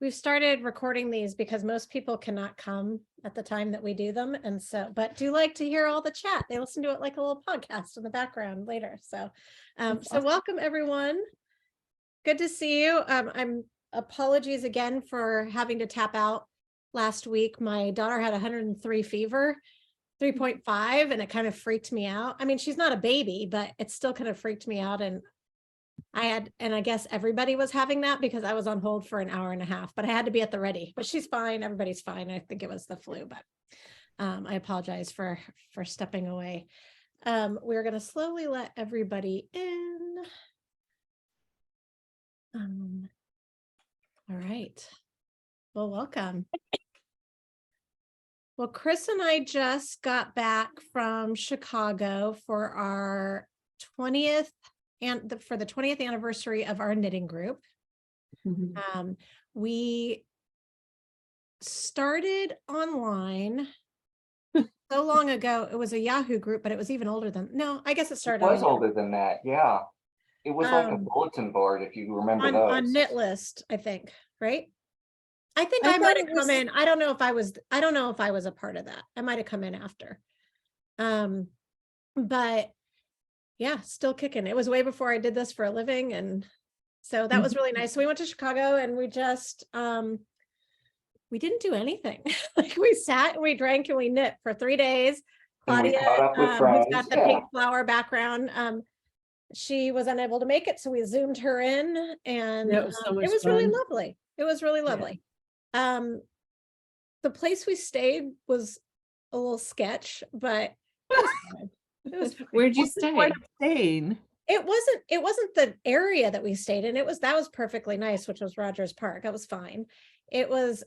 we've started recording these because most people cannot come at the time that we do them. And so, but do like to hear all the chat. They listen to it like a little podcast in the background later. So, so welcome everyone. Good to see you. I'm apologies again for having to tap out last week. My daughter had 103 fever, 3.5, and it kind of freaked me out. I mean, she's not a baby, but it still kind of freaked me out. And I guess everybody was having that because I was on hold for an hour and a half, but I had to be at the ready. But she's fine. Everybody's fine. I think it was the flu, but I apologize for stepping away. We're going to slowly let everybody in. All right. Well, welcome. Well, Chris and I just got back from Chicago for our 20th and for the 20th anniversary of our knitting group. We started online so long ago. It was a Yahoo group, but it was even older than, no, I guess it started. It was older than that. Yeah. It was like a bulletin board, if you remember those. On Knit List, I think, right? I think I might have come in. I don't know if I was a part of that. I might have come in after. But yeah, still kicking. It was way before I did this for a living. And so that was really nice. So we went to Chicago and we just, we didn't do anything. Like we sat and we drank and we knit for 3 days. Claudia, who's got the pink flower background, she was unable to make it. So we Zoomed her in and it was really lovely. It was really lovely. Yeah. The place we stayed was a little sketch, but it was fine. It was fine. Where'd you stay? It wasn't the area that we stayed in. That was perfectly nice, which was Rogers Park. That was fine. It was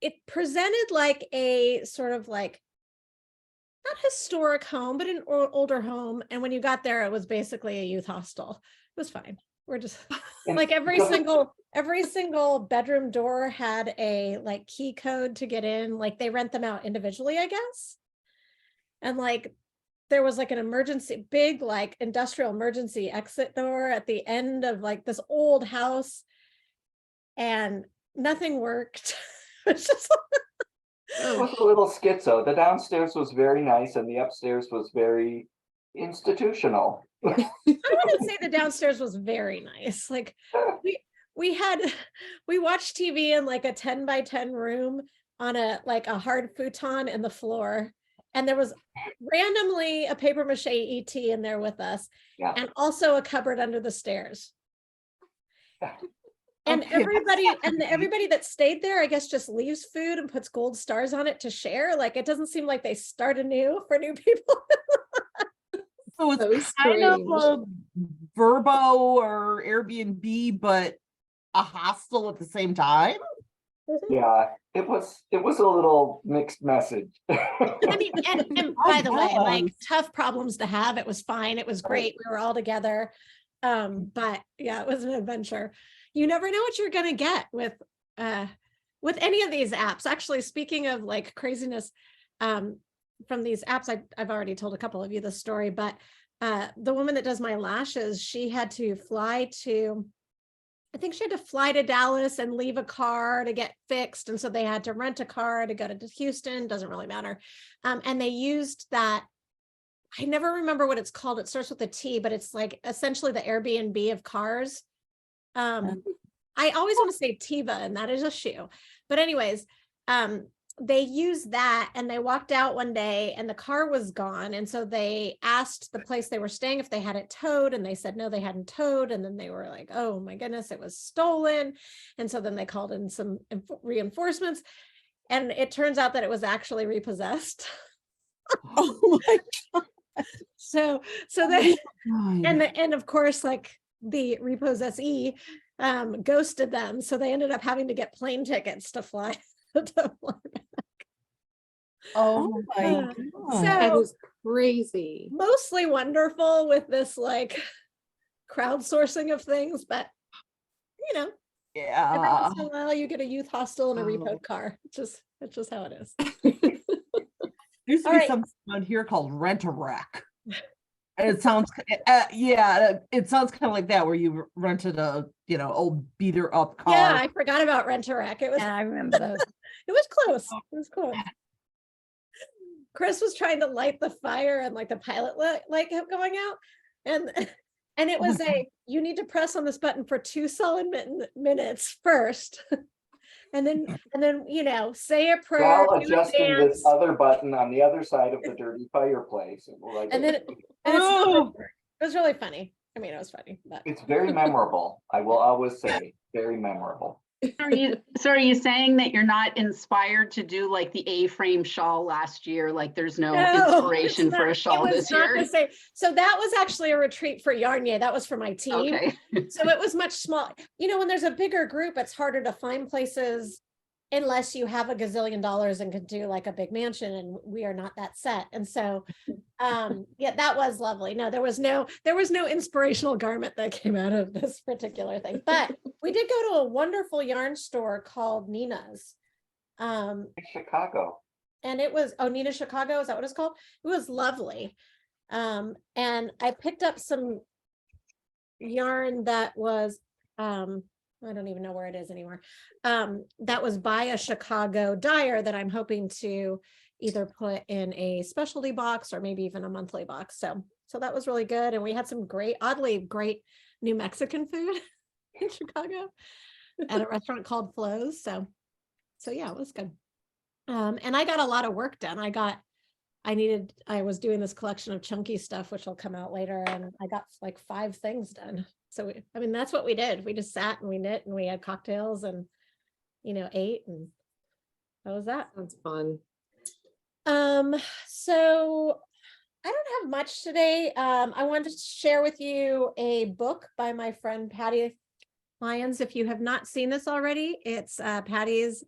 it presented like a sort of like not historic home, but an older home. And when you got there, it was basically a youth hostel. It was fine. We're just like every single bedroom door had a like key code to get in. Like they rent them out individually, I guess. And like there was like an emergency, big like industrial emergency exit door at the end of like this old house, and nothing worked. It's just it was a little schizo. The downstairs was very nice and the upstairs was very institutional. I wouldn't say the downstairs was very nice. Like we watched TV in like a 10 by 10 room on a hard futon in the floor. And there was randomly a paper mache ET in there with us, and also a cupboard under the stairs. And everybody that stayed there, I guess, just leaves food and puts gold stars on it to share. Like it doesn't seem like they start anew for new people. So it's kind of a Verbo or Airbnb, but a hostel at the same time. Yeah, it was a little mixed message. I mean, and by the way, like tough problems to have. It was fine. It was great. We were all together. But yeah, it was an adventure. You never know what you're gonna get with any of these apps. Actually, speaking of like craziness, from these apps, I've already told a couple of you the story, but the woman that does my lashes, she had to fly to, I think she had to fly to Dallas and leave a car to get fixed. And so they had to rent a car to go to Houston, doesn't really matter. And they used that, I never remember what it's called. It starts with a T, but it's like essentially the Airbnb of cars. I always want to say Tiva, and that is a shoe. But anyways, they used that and they walked out one day and the car was gone. And so they asked the place they were staying if they had it towed, and they said no, they hadn't towed. And then they were like, oh my goodness, it was stolen. And so then they called in some reinforcements, and it turns out that it was actually repossessed. Oh my God. So they, and of course, like the repossessee ghosted them. So they ended up having to get plane tickets to fly. Oh my God. So that is crazy. Mostly wonderful with this like crowdsourcing of things, but you know, every once in a while you get a youth hostel and a repoed car. It's just how it is. There's something around here called Rent-A-Wreck. And it sounds, yeah, it sounds kind of like that where you rented a, old beater up car. Yeah, I forgot about Rent-A-Wreck. It was, Yeah, I remember those. it was close. It was close. Chris was trying to light the fire and like the pilot light kept going out. And and it was you need to press on this button for 2 solid minutes first. And then, say a prayer. While do a adjusting dance, this other button on the other side of the dirty fireplace. and then it was really funny. I mean, it was funny, but It's very memorable. I will always say, very memorable. So are you saying that you're not inspired to do like the A-frame shawl last year? Like there's no inspiration for a shawl this year? So that was actually a retreat for YarnYAY. That was for my team. Okay. So it was much smaller. When there's a bigger group, it's harder to find places unless you have a gazillion dollars and can do like a big mansion, and we are not that set. And so yeah, that was lovely. No, there was no inspirational garment that came out of this particular thing, but we did go to a wonderful yarn store called Nina's. Chicago. And it was, Nina Chicago, is that what it's called? It was lovely. And I picked up some yarn that was I don't even know where it is anymore. That was by a Chicago dyer that I'm hoping to either put in a specialty box or maybe even a monthly box. So that was really good. And we had some oddly great New Mexican food in Chicago at a restaurant called Flo's. So yeah, it was good. And I got a lot of work done. I was doing this collection of chunky stuff, which will come out later, and I got like 5 things done. So that's what we did. We just sat and we knit and we had cocktails and, ate, and that was that. Sounds fun. So I don't have much today. I wanted to share with you a book by my friend Patty Lyons. If you have not seen this already, it's Patty's.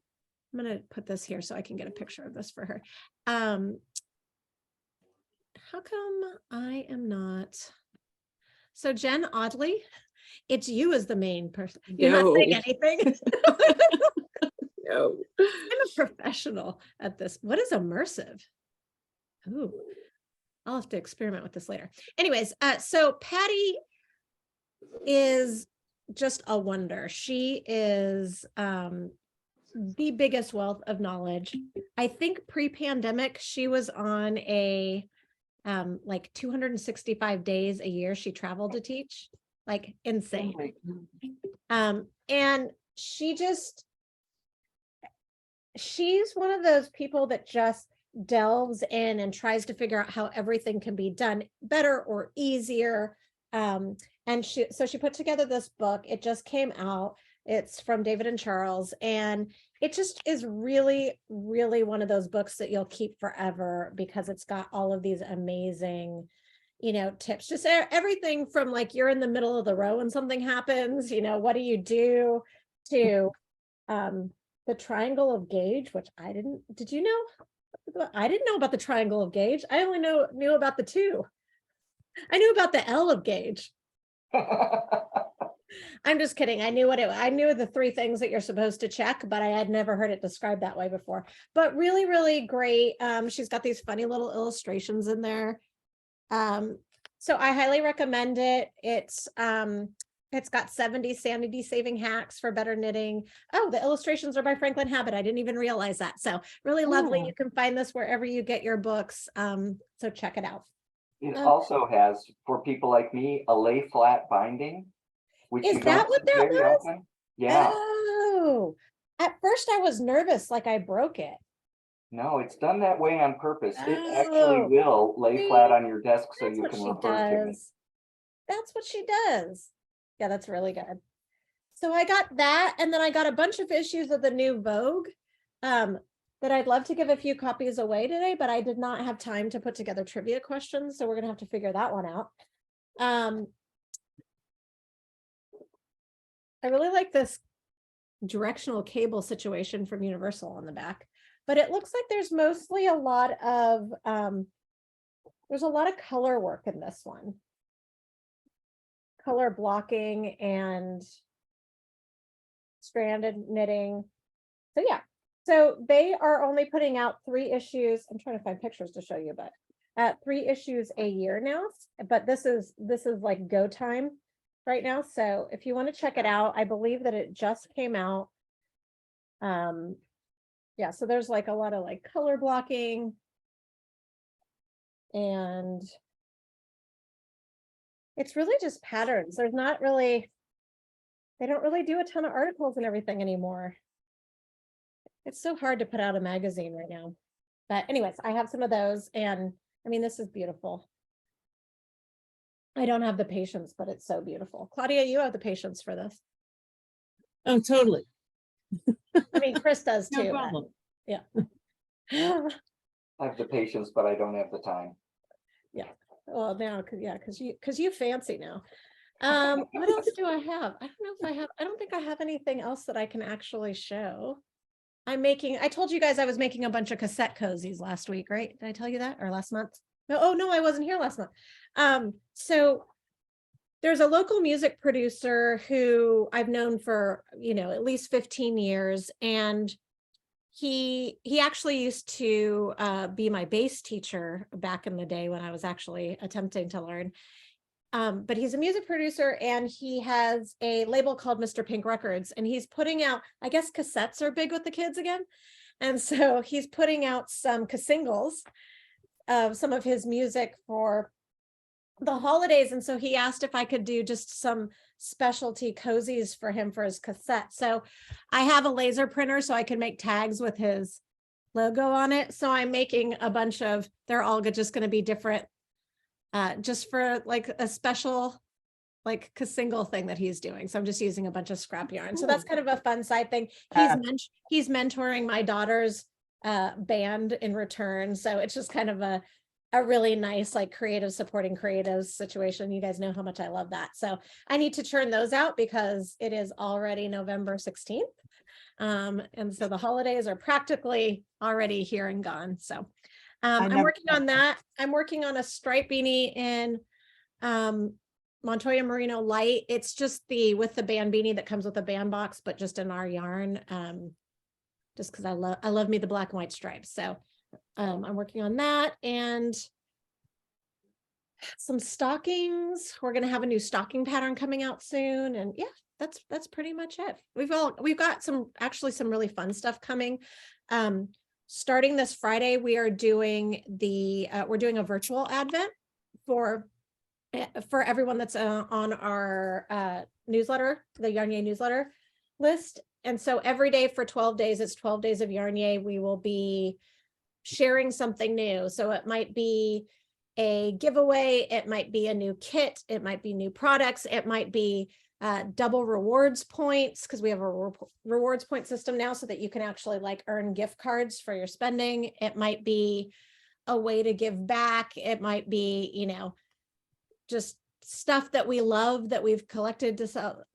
I'm going to put this here so I can get a picture of this for her. How come I am not? So Jen, oddly, it's you as the main person. You're not saying anything. No. I'm a professional at this. What is immersive? Ooh, I'll have to experiment with this later. Anyways, so Patty is just a wonder. She is the biggest wealth of knowledge. I think pre-pandemic, she was on a like 265 days a year she traveled to teach, like insane. And she's one of those people that just delves in and tries to figure out how everything can be done better or easier. And she put together this book. It just came out. It's from David and Charles, and it just is really, really one of those books that you'll keep forever because it's got all of these amazing, tips, just everything from like you're in the middle of the row and something happens, what do you do, to the triangle of gauge, which did you know? I didn't know about the triangle of gauge. I only knew about the 2. I knew about the L of gauge. I'm just kidding. I knew I knew the 3 things that you're supposed to check, but I had never heard it described that way before. But really, really great. She's got these funny little illustrations in there. So I highly recommend it. It's got 70 sanity saving hacks for better knitting. Oh, the illustrations are by Franklin Habit. I didn't even realize that. So really lovely. You can find this wherever you get your books. So check it out. It also has, for people like me, a lay flat binding. Which is that what that was? Often. Yeah. Oh, at first I was nervous, like I broke it. No, it's done that way on purpose. It actually will lay flat on your desk so you can refer to it. That's what she does. Yeah, that's really good. So I got that, and then I got a bunch of issues of the new Vogue that I'd love to give a few copies away today, but I did not have time to put together trivia questions, so we're gonna have to figure that one out. I really like this directional cable situation from Universal on the back, but it looks like there's mostly a lot of color work in this one. Color blocking and stranded knitting. So yeah, so they are only putting out 3 issues. I'm trying to find pictures to show you, but 3 issues a year now, but this is like go time right now. So if you want to check it out, I believe that it just came out. Yeah, so there's like a lot of like color blocking, and it's really just patterns. There's not really, they don't really do a ton of articles and everything anymore. It's so hard to put out a magazine right now. But anyways, I have some of those, and I mean, this is beautiful. I don't have the patience, but it's so beautiful. Claudia, you have the patience for this. Oh, totally. I mean, Chris does No too. but- problem. Yeah. I have the patience, but I don't have the time. Well, now, because you fancy now. What else do I have? I don't know if I have, I don't think I have anything else that I can actually show. I told you guys I was making a bunch of cassette cozies last week, right? Did I tell you that, or last month? No, oh no, I wasn't here last month. So there's a local music producer who I've known for, at least 15 years. And he actually used to be my bass teacher back in the day when I was actually attempting to learn. But he's a music producer, and he has a label called Mr. Pink Records, and he's putting out, I guess cassettes are big with the kids again. And so he's putting out some singles of some of his music for the holidays. And so he asked if I could do just some specialty cozies for him for his cassette. So I have a laser printer so I can make tags with his logo on it. So I'm making a bunch of, they're all just going to be different, just for like a special like single thing that he's doing. So I'm just using a bunch of scrap yarn. So that's kind of a fun side thing. He's mentoring my daughter's band in return. So it's just kind of a really nice like creative supporting creatives situation. You guys know how much I love that. So I need to churn those out because it is already November 16th. And so the holidays are practically already here and gone. So I'm working on that. I'm working on a stripe beanie in Montoya Merino Light. It's just with the band beanie that comes with the band box, but just in our yarn. Just because I love me the black and white stripes. So I'm working on that, and some stockings. We're going to have a new stocking pattern coming out soon. And yeah, that's pretty much it. We've got some really fun stuff coming. Starting this Friday, we are doing we're doing a virtual advent for everyone that's on our newsletter, the YarnYAY newsletter list. And so every day for 12 days, it's 12 days of YarnYAY. We will be sharing something new. So it might be a giveaway, it might be a new kit, it might be new products, it might be double rewards points, because we have a rewards point system now so that you can actually like earn gift cards for your spending. It might be a way to give back. It might be, just stuff that we love that we've collected to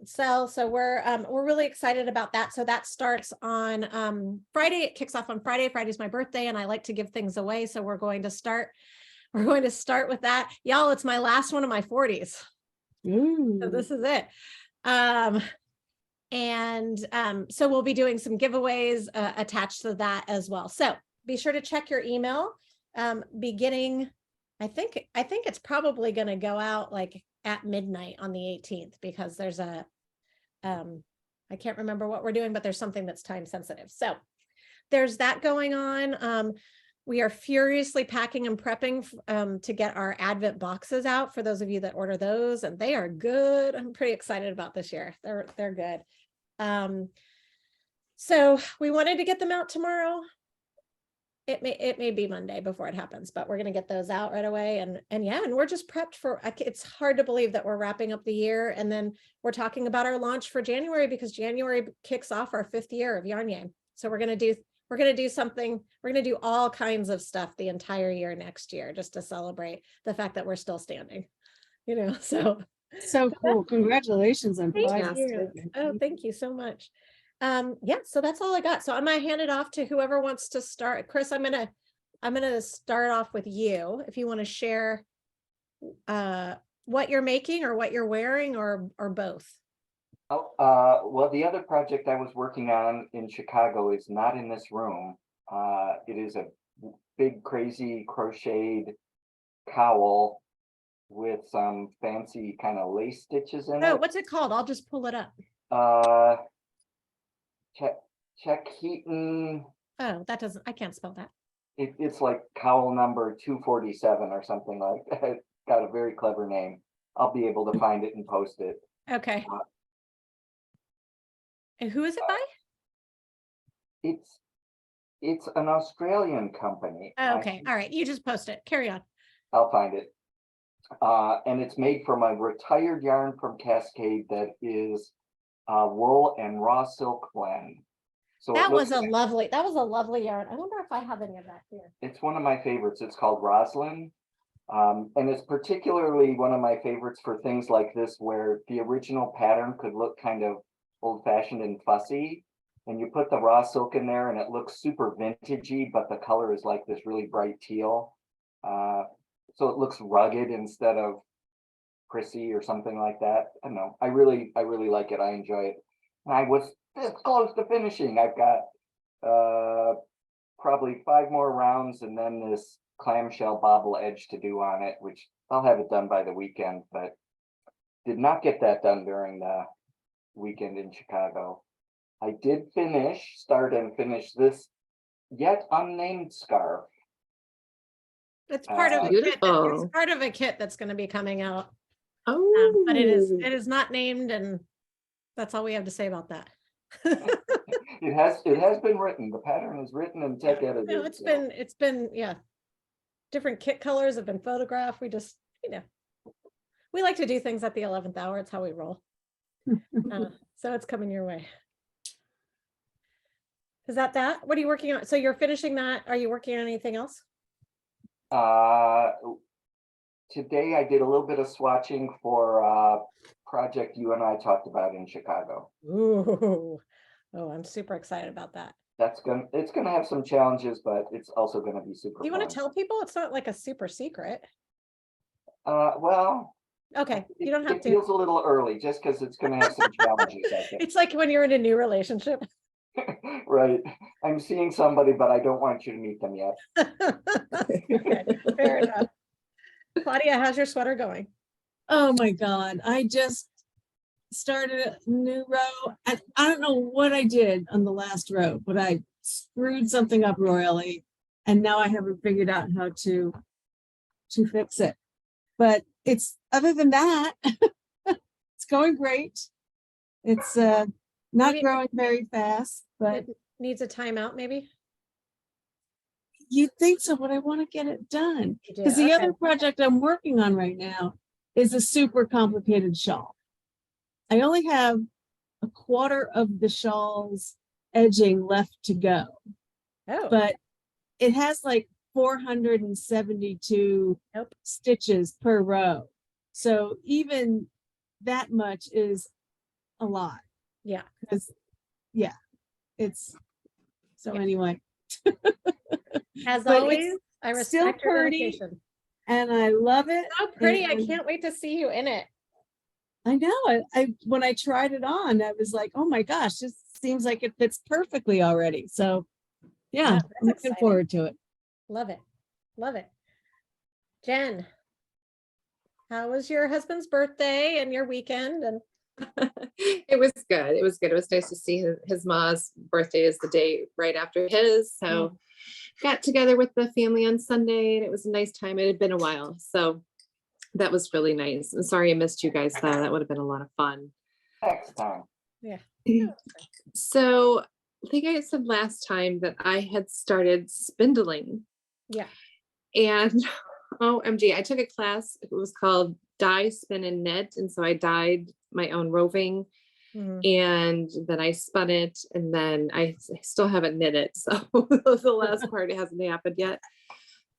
sell. So we're really excited about that. So that starts on Friday. It kicks off on Friday. Friday's my birthday, and I like to give things away. So we're going to start with that. Y'all, it's my last one of my 40s. So this is it. So we'll be doing some giveaways attached to that as well. So be sure to check your email beginning. I think it's probably going to go out like at midnight on the 18th, because there's I can't remember what we're doing, but there's something that's time sensitive. So there's that going on. We are furiously packing and prepping to get our Advent boxes out for those of you that order those, and they are good. I'm pretty excited about this year. They're good. So we wanted to get them out tomorrow. It may be Monday before it happens, but we're going to get those out right away. And we're just prepped for, it's hard to believe that we're wrapping up the year. And then we're talking about our launch for January, because January kicks off our 5th year of YarnYAY. So we're going to do something. We're going to do all kinds of stuff the entire year next year, just to celebrate the fact that we're still standing, so cool. Congratulations on thank you. Oh, thank you so much. So that's all I got. So I'm gonna hand it off to whoever wants to start. Chris, I'm gonna start off with you if you want to share what you're making or what you're wearing, or both. Well, the other project I was working on in Chicago is not in this room. It is a big, crazy crocheted cowl with some fancy kind of lace stitches in Oh, it. what's it called? I'll just pull it up. Check Heaton. Oh, that doesn't, I can't spell that. It's like cowl number 247 or something like that. It's got a very clever name. I'll be able to find it and post it. Okay. And who is it by? It's an Australian company. Okay, all right, you just post it. Carry on. I'll find it. And it's made from a retired yarn from Cascade that is wool and raw silk blend. So That was a lovely yarn. I wonder if I have any of that here. it's one of my favorites. It's called Roslyn. And it's particularly one of my favorites for things like this, where the original pattern could look kind of old-fashioned and fussy. And you put the raw silk in there and it looks super vintagey, but the color is like this really bright teal. So it looks rugged instead of prissy or something like that. I don't know. I really like it. I enjoy it. And I was this close to finishing. I've got probably 5 more rounds and then this clamshell bobble edge to do on it, which I'll have it done by the weekend, but did not get that done during the weekend in Chicago. I did start and finish this yet unnamed scarf. It's part of a kit. It's Beautiful. part of a kit that's going to be coming out. Oh, But it is not named, and that's all we have to say about that. It has been written. The pattern is written and tech edited. No, it's been yeah. Different kit colors have been photographed. We just, we like to do things at the 11th hour. It's how we roll. So it's coming your way. Is that? What are you working on? So you're finishing that. Are you working on anything else? Today I did a little bit of swatching for a project you and I talked about in Chicago. Ooh. Oh, I'm super excited about that. It's gonna have some challenges, but it's also gonna be super Do you fun. want to tell people? It's not like a super secret. Well, Okay, you don't have it to. feels a little early just because it's gonna have some challenges, I think. It's like when you're in a new relationship. Right. I'm seeing somebody, but I don't want you to meet them yet. Okay, fair enough. Claudia, how's your sweater going? Oh my God, I just started a new row. And I don't know what I did on the last row, but I screwed something up royally. And now I haven't figured out how to fix it. But it's, other than that, it's going great. It's not Maybe- growing very fast, but It needs a timeout, maybe? you'd think so, but I want to get it done. You do, Because the okay. other project I'm working on right now is a super complicated shawl. I only have a quarter of the shawl's edging left to go, Oh, but it has like 472 Nope. stitches per row. So even that much is a lot. Yeah. Because, yeah, it's, so Yeah. anyway. as but always, it's I still respect your pretty. dedication. And I love it. So pretty. I and- can't wait to see you in it. I know. I when I tried it on, I was like, oh my gosh, this seems like it fits perfectly already. So yeah, Yeah, that's I'm looking exciting. forward to it. Love it. Love it. Jen, how was your husband's birthday and your weekend? And it was good. It was good. It was nice to see his mom's birthday is the day right after his. So got together with the family on Sunday and it was a nice time. It had been a while. So that was really nice. I'm sorry I missed you guys though. That would have been a lot of fun. Next time. So I think I said last time that I had started spindling. yeah. And OMG, I took a class. It was called Dye, Spin, and Knit. And so I dyed my own roving Mhm. and then I spun it and then I still haven't knit it. So the last part hasn't happened yet.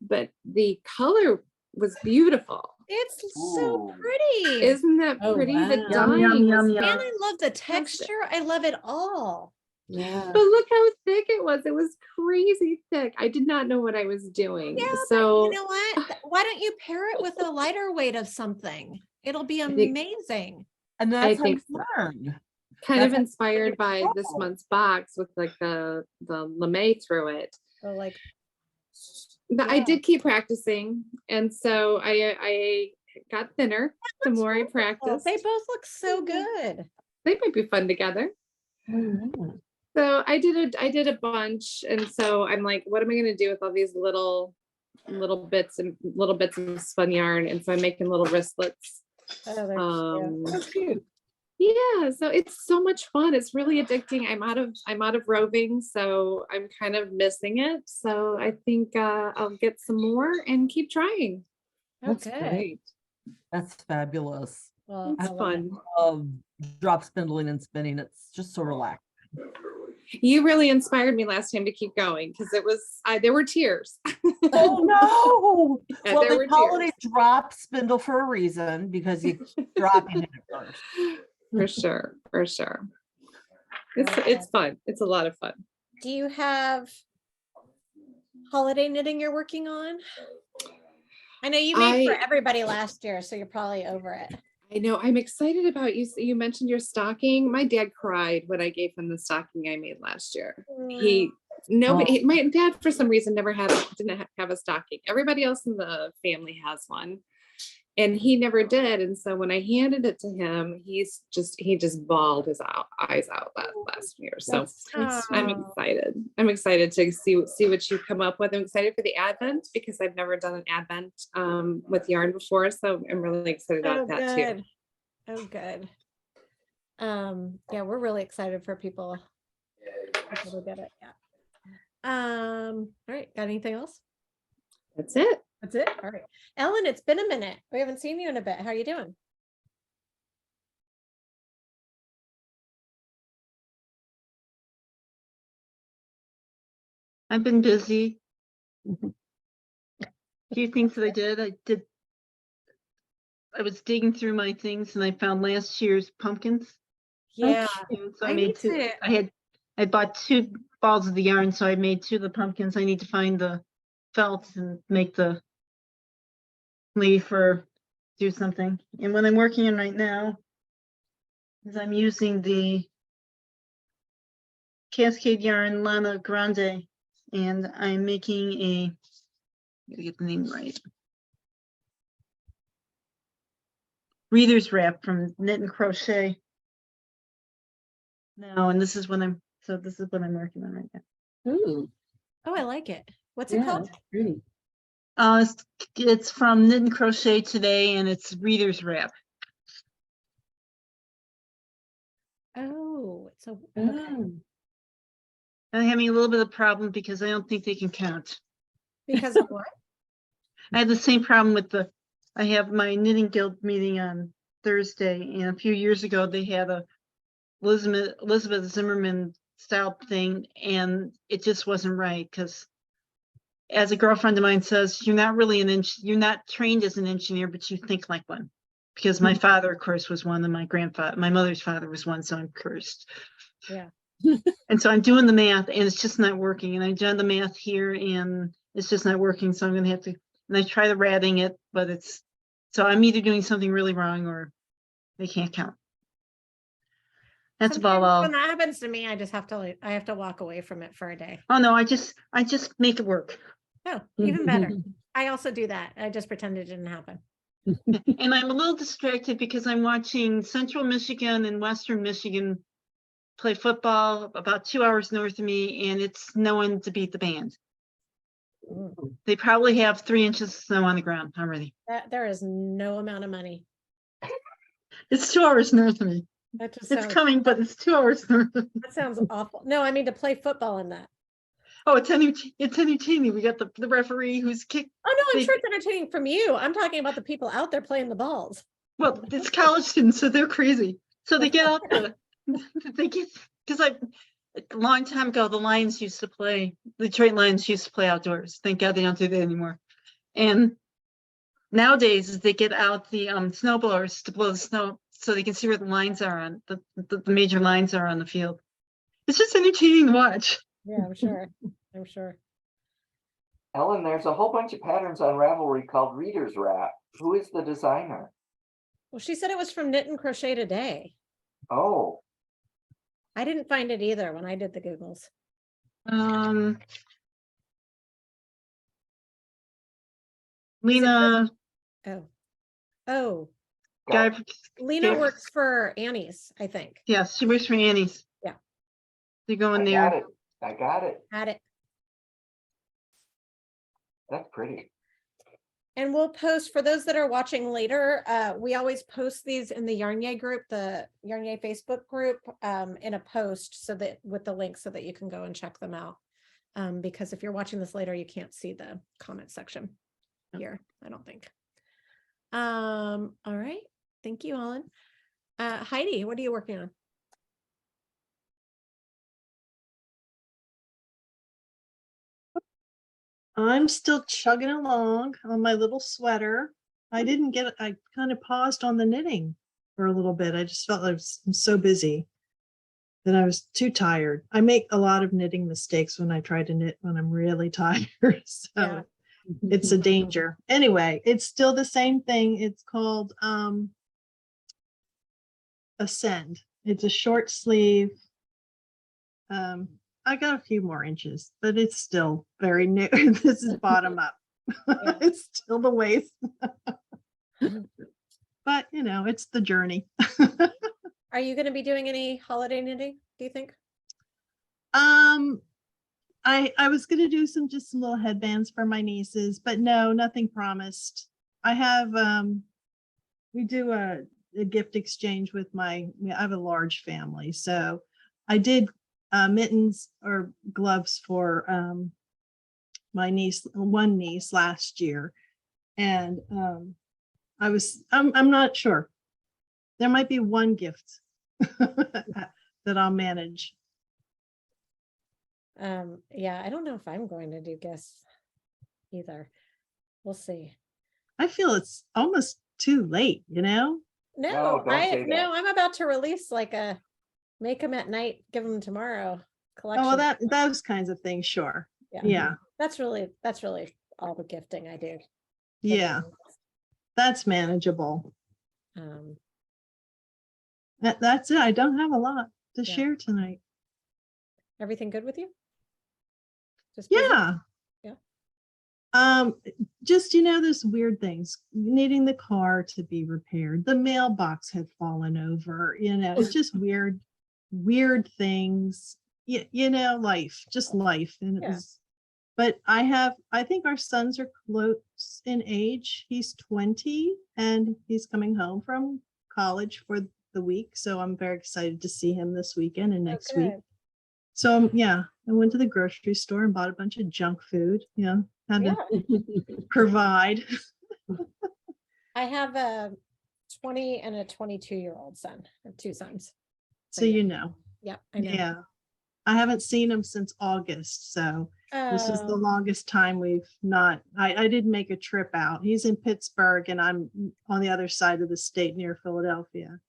But the color was beautiful. It's so Ooh. pretty. Isn't that Oh, pretty? The wow. Yum, yum, dyeing yum, was yum. And I love the texture. I love it all. Yeah. But look how thick it was. It was crazy thick. I did not know what I was doing. Yeah, but So you know what? Why don't you pair it with a lighter weight of something? It'll be think- amazing. And that's how think you learn. kind of That's inspired by this cool. month's box with like the lame through it. So like, I did keep practicing, and so I got thinner the more I Well, practiced. they both look so good. They might be fun together. So I did a bunch, and so I'm like, what am I gonna do with all these little bits of spun yarn? And so I'm making little wristlets. Oh, they're cute. That's cute. Yeah, so it's so much fun. It's really addicting. I'm out of roving, so I'm kind of missing it. So I think I'll get some more and keep trying. That's Okay. great. That's fabulous. Well, It's I love fun. Of drop spindling and spinning. It's just so relaxed. You really inspired me last time to keep going because it was there were tears. Oh no! And Well, there they were call tears. it a drop spindle for a reason because you drop in it first. For sure, for sure. It's fun. It's a lot of fun. Do you have holiday knitting you're working on? I know you made for everybody last year, so you're probably over it. I know. I'm excited about you. You mentioned your stocking. My dad cried when I gave him the stocking I made last year. My dad for some reason didn't have a stocking. Everybody else in the family has one, and he never did. And so when I handed it to him, he just bawled his eyes out last year. So I'm excited. I'm excited to see what you come up with. I'm excited for the Advent because I've never done an Advent with yarn before. So I'm really excited about that too. Oh, good. Yeah, we're really excited for people to get it. Yeah. All right. Got anything else? That's it. That's it. All right. Ellen, it's been a minute. We haven't seen you in a bit. How are you doing? I've been busy. A few things that I was digging through my things and I found last year's pumpkins. Yeah. And so I I made need two. to- I bought 2 balls of the yarn, so I made 2 of the pumpkins. I need to find the felt and make the leaf or do something. And what I'm working on right now is I'm using the Cascade Yarn Lana Grande, and I'm making a, gotta get the name right, reader's wrap from Knit and Crochet. Now, and this is what I'm working on right now. Ooh, Oh, I like it. What's it yeah, called? that's pretty. It's from Knit and Crochet Today, and it's reader's wrap. Oh, it's a okay. Oh, I'm having a little bit of problem because I don't think they can count. Because of what? I have the same problem with I have my knitting guild meeting on Thursday, and a few years ago they had a Elizabeth Zimmerman style thing, and it just wasn't right because, as a girlfriend of mine says, you're not trained as an engineer, but you think like one. Because my father, of course, was one, and my mother's father was one, so I'm cursed. Yeah. And so I'm doing the math, and it's just not working. And I've done the math here, and it's just not working. So I'm going to have to, and I try the ratting it, but so I'm either doing something really wrong or they can't count. That's about Sometimes all. when that happens to me, I have to walk away from it for a day. Oh no, I just make it work. Oh, even better. I also do that. I just pretend it didn't happen. And I'm a little distracted because I'm watching Central Michigan and Western Michigan play football about 2 hours north of me, and it's snowing to beat the band. They probably have 3 inches of snow on the ground already. There is no amount of money. It's 2 hours north of me. That just It's sounds, coming, but it's 2 hours north of me. that sounds awful. No, I mean to play football in that. Oh, it's entertaining. We got the referee who's kicked. Oh no, I'm sure it's entertaining from you. I'm talking about the people out there playing the balls. Well, it's college students, so they're crazy. So they get out there. Because a long time ago, the Detroit Lions used to play outdoors. Thank God they don't do that anymore. And nowadays, they get out the snow blowers to blow the snow so they can see where the lines are on the major lines are on the field. It's just entertaining to watch. Yeah, I'm sure. I'm sure. Ellen, there's a whole bunch of patterns on Ravelry called Reader's Wrap. Who is the designer? Well, she said it was from Knit and Crochet Today. Oh, I didn't find it either when I did the Googles. Lena, Oh, guy, Go. Lena Yeah. works for Annie's, I think. yes, she works for Annie's. Yeah. They're going I there. got it. I got it. Had it. That's pretty. And we'll post for those that are watching later. We always post these in the YarnYAY group, the YarnYAY Facebook group, in a post so that with the link so that you can go and check them out. Because if you're watching this later, you can't see the comment section here, I don't think. All right. Thank you, Ellen. Heidi, what are you working on? I'm still chugging along on my little sweater. I kind of paused on the knitting for a little bit. I just felt I'm so busy that I was too tired. I make a lot of knitting mistakes when I try to knit when I'm really tired. So Yeah. it's a danger. Anyway, it's still the same thing. It's called Ascend. It's a short sleeve. I got a few more inches, but it's still very new. This is bottom up. Yeah. It's still the waist. But you know, it's the journey. Are you going to be doing any holiday knitting, do you think? I was gonna do some little headbands for my nieces, but no, nothing promised. I have we do a gift exchange with I have a large family, so I did mittens or gloves for my one niece last year, and I'm not sure. There might be one gift that I'll manage. Yeah, I don't know if I'm going to do gifts either. We'll see. I feel it's almost too late, you know? No, don't say that. I'm about to release like a make them at night, give them tomorrow collection. Oh, well, those kinds of things, sure. Yeah. That's really all the gifting I do. Yeah, that's manageable. That's it. I don't have a lot to Yeah. share tonight. Everything good with you? Just busy? Yeah. Yeah. Just, those weird things, needing the car to be repaired. The mailbox had fallen over, it's just weird things, life, just life. And it Yeah. was, but I think our sons are close in age. He's 20 and he's coming home from college for the week. So I'm very excited to see him this weekend and next week. Good. So yeah, I went to the grocery store and bought a bunch of junk food, had Yeah. to provide. I have a 20 and a 22-year-old son. I have two sons. So yeah. Yeah, I know. yeah. I haven't seen him since August, so this is the Oh, longest time we've not. I did make a trip out. He's in Pittsburgh and I'm on the other side of the state near Philadelphia.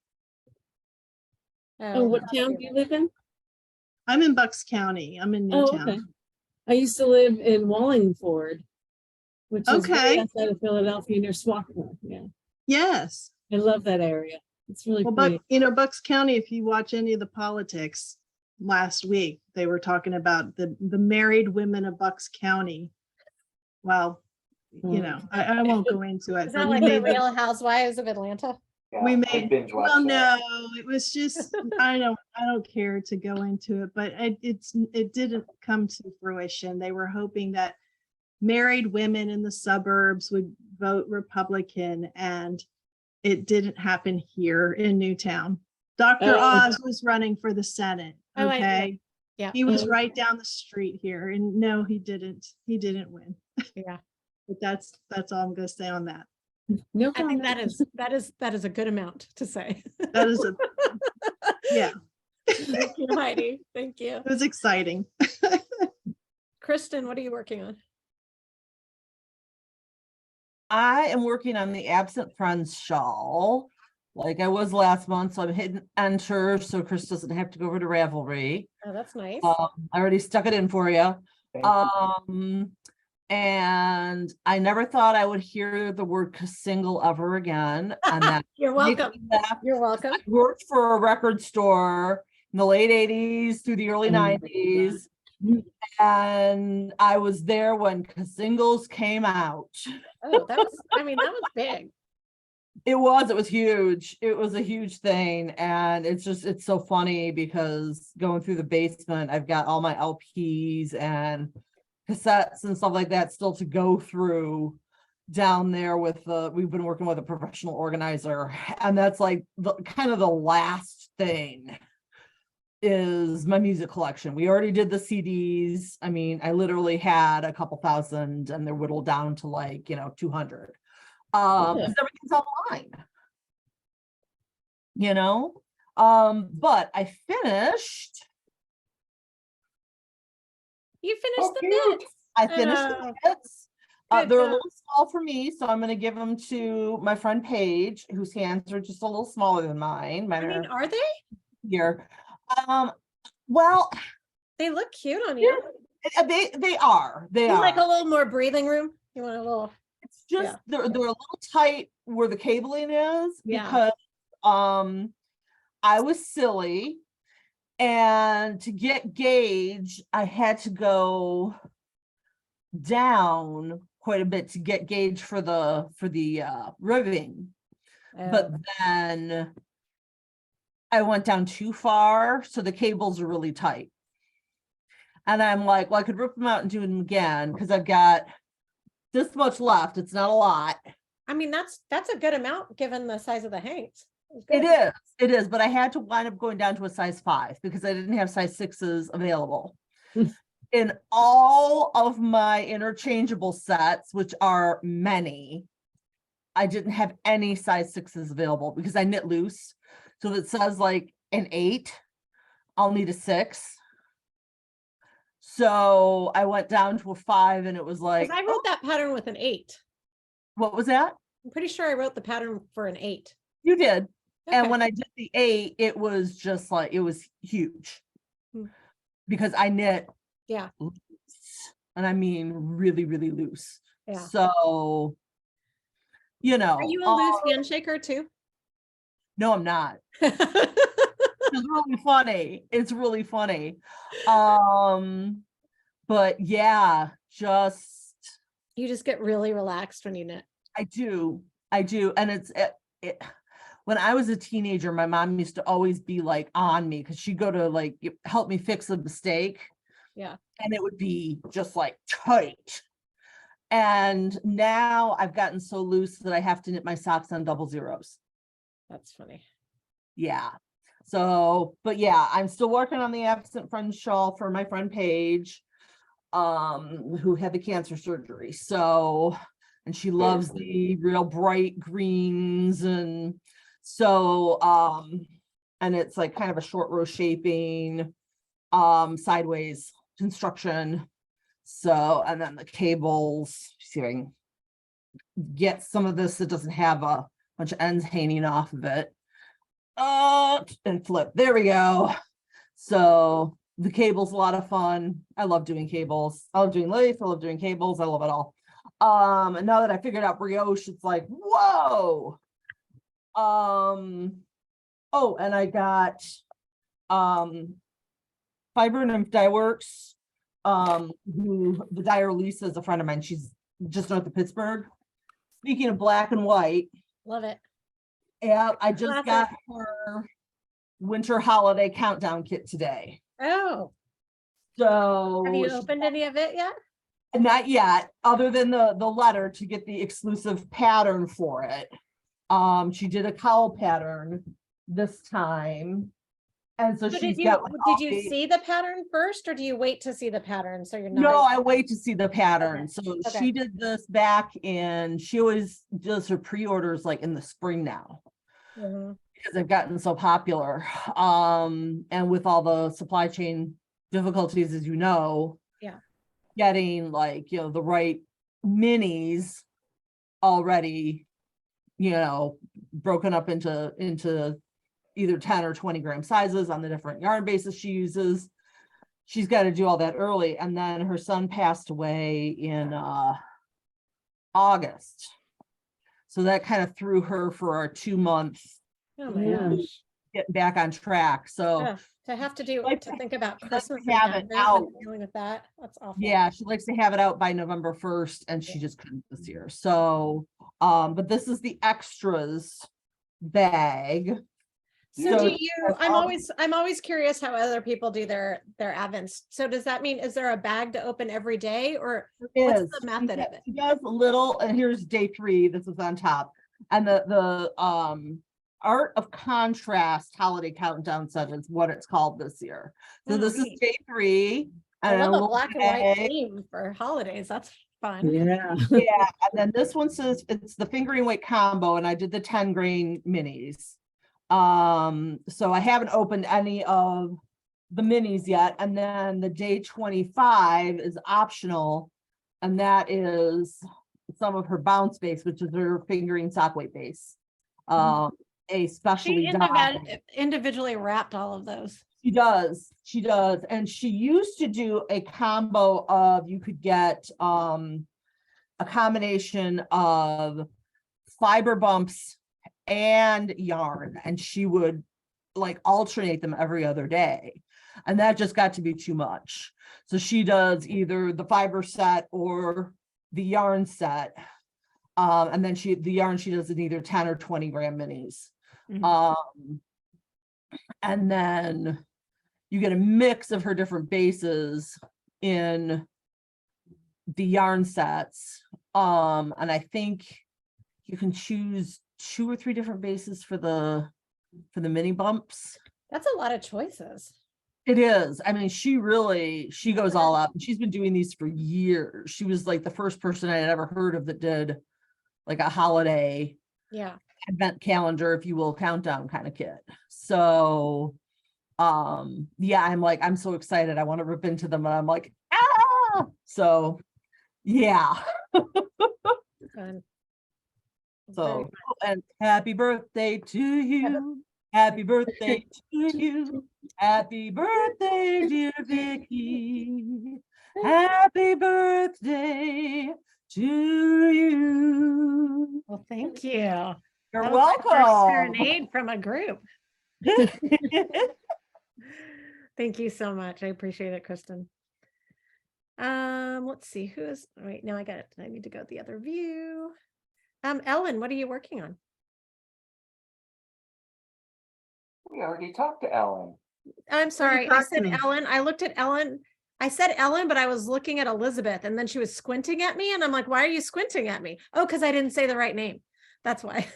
Oh, what that's town good. do you live in? I'm in Bucks County. I'm in Oh, Newtown. okay. I used to live in Wallingford, which is Okay. right outside of Philadelphia near Swampville. Yeah, Yes. I love that area. It's really Well, pretty. but Bucks County, if you watch any of the politics last week, they were talking about the married women of Bucks County. Well, I won't go into it. Is but that we like the made Real Housewives of Atlanta? Yeah, we I made binge watched well, that. no, it was just I don't care to go into it, but it didn't come to fruition. They were hoping that married women in the suburbs would vote Republican, and it didn't happen here in Newtown. Dr. Oh. Oz was running for the Senate. Oh, Okay. Yeah. He was Oh. right down the street here, and no, he didn't win. Yeah. But that's all I'm gonna say on that. No I think comment. that is a good amount to say. That is yeah, Thank you, Heidi. Thank you. it was exciting. Kristen, what are you working on? I am working on the absent friends shawl, like I was last month, so I'm hitting enter so Chris doesn't have to go over to Ravelry. Oh, that's nice. I already stuck it in for you. Thank you. And I never thought I would hear the word single ever again. And that You're makes welcome. me laugh. You're welcome. I worked for a record store in the late 80s through the early 90s. And I was there when Singles came out. Oh, that was, I mean, that was big. It was huge. It was a huge thing. And it's so funny because going through the basement, I've got all my LPs and cassettes and stuff like that still to go through down there with we've been working with a professional organizer, and that's like the kind of the last thing is my music collection. We already did the CDs. I mean, I literally had a couple thousand and they're whittled down to like, 200. Because everything's online. But I finished. You finished Oh, the cute. bits. I finished the bits. Good They're a job. little small for me, so I'm going to give them to my friend Paige, whose hands are just a little smaller than mine. Mine I mean, are are they? here. Well, They look cute on you. they are. They You are. like a little more breathing room? You want a little, It's just yeah. they're a little tight where the cabling is Yeah. because I was silly, and to get gauge, I had to go down quite a bit to get gauge for the ribbing. But then I went down too far, so the cables are really tight. And I'm like, well, I could rip them out and do them again because I've got this much left. It's not a lot. I mean, that's a good amount given the size of the hanks. It is, but I had to wind up going down to a size 5 because I didn't have size 6s available. In all of my interchangeable sets, which are many, I didn't have any size 6s available because I knit loose. So if it says like an 8, I'll need a 6. So I went down to a 5 and it was like, I wrote that pattern with an 8. what was that? I'm pretty sure I wrote the pattern for an 8. You did. Okay. And when I did the 8, it was just like, it was huge because I knit. Yeah. Loose, and I mean really, really loose. Yeah. So, Are you a loose handshaker too? No, I'm not. It's really funny. It's really funny. But yeah, you just get really relaxed when you knit. I do. And it's when I was a teenager, my mom used to always be like on me because she'd go to like help me fix a mistake. Yeah. And it would be just like tight. And now I've gotten so loose that I have to knit my socks on 000s. That's funny. Yeah. So, but yeah, I'm still working on the absent friend shawl for my friend Paige, who had the cancer surgery. So, and she loves the real bright greens. And so, and it's like kind of a short row shaping, sideways construction. So, and then the cables, see if I can get some of this that doesn't have a bunch of ends hanging off of it. And flip. There we go. So the cable's a lot of fun. I love doing cables. I love doing lace. I love doing cables. I love it all. And now that I figured out brioche, it's like, whoa. Oh, and I got Fiber Nymph Dye Works, who the dyer Lisa is a friend of mine. She's just north of Pittsburgh. Speaking of black and white, love it. Yeah, I just Classic. got her winter holiday countdown kit today. Oh, So have you opened any of it yet? not yet, other than the letter to get the exclusive pattern for it. She did a cowl pattern this time. And so So she's did got you see the pattern first, or do you wait to see the pattern so you're not? No, I wait to see the pattern. So Okay. she did this back in, she always does her pre-orders like in the spring now. Mhm. Because they've gotten so popular. And with all the supply chain difficulties, as you know, Yeah. getting like, the right minis already, broken up into either 10 or 20 gram sizes on the different yarn bases she uses. She's got to do all that early. And then her son passed away in August. So that kind of threw her for our 2 month. Oh my Yeah. gosh. getting back on track. So Yeah, to have to do, Like to think about she likes to Christmas and have it Advent out. and dealing with that, that's awful. yeah, she likes to have it out by November 1st and she just couldn't this year. So, but this is the extras bag. So do you, there's I'm always curious how other people do their Advents. So does that mean, is there a bag to open every day, or what's is. the method of it? She does a little, and here's day 3. This is on top, and the art of contrast holiday countdown set is what it's called this year. So Oh, this is neat. day 3. I And love a little black and white bag. theme for holidays. That's fun. Yeah. Yeah, and then this one says it's the fingering weight combo, and I did the 10 grain minis. So I haven't opened any of the minis yet, and then the day 25 is optional, and that is some of her bounce base, which is her fingering sock weight base. A She specially done. individually wrapped all of those. She does, and she used to do a combo of, you could get a combination of fiber bumps and yarn, and she would like alternate them every other day, and that just got to be too much. So she does either the fiber set or the yarn set, and then the yarn she does in either 10 or 20 gram minis. And then you get a mix of her different bases in the yarn sets, and I think you can choose 2 or 3 different bases for the mini bumps. That's a lot of choices. It is. I mean, she goes all out, and she's been doing these for years. She was like the first person I had ever heard of that did like a holiday advent calendar, if you will, countdown kind of kit. So yeah, I'm so excited. I want to rip into them, and I'm like, ah. So yeah. Fun. So, and happy birthday to you. Happy birthday to you. Happy birthday, dear Vicky. Happy birthday to you. Well, thank you. You're That was my first welcome. serenade from a group. Thank you so much. I appreciate it, Kristen. Let's see who's wait, now I got it. I need to go to the other view. Ellen, what are you working on? We already talked to Ellen. I'm sorry, I talked to said me. Ellen. I looked at Ellen. I said Ellen, but I was looking at Elizabeth, and then she was squinting at me, and I'm like, why are you squinting at me? Oh, because I didn't say the right name. That's why.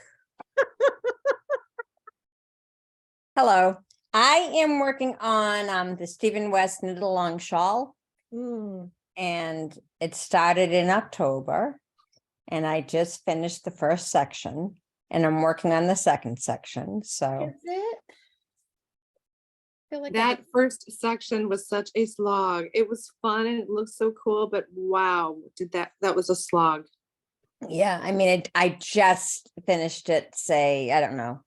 Hello, I am working on the Stephen West Knit Along shawl, and it started in October, and I just finished the first section, and I'm working on the second section. So Is it? I feel like That first section was such a slog. It was fun and it looked so cool, but wow, that was a slog. yeah, I mean, I just finished it, say, I don't know,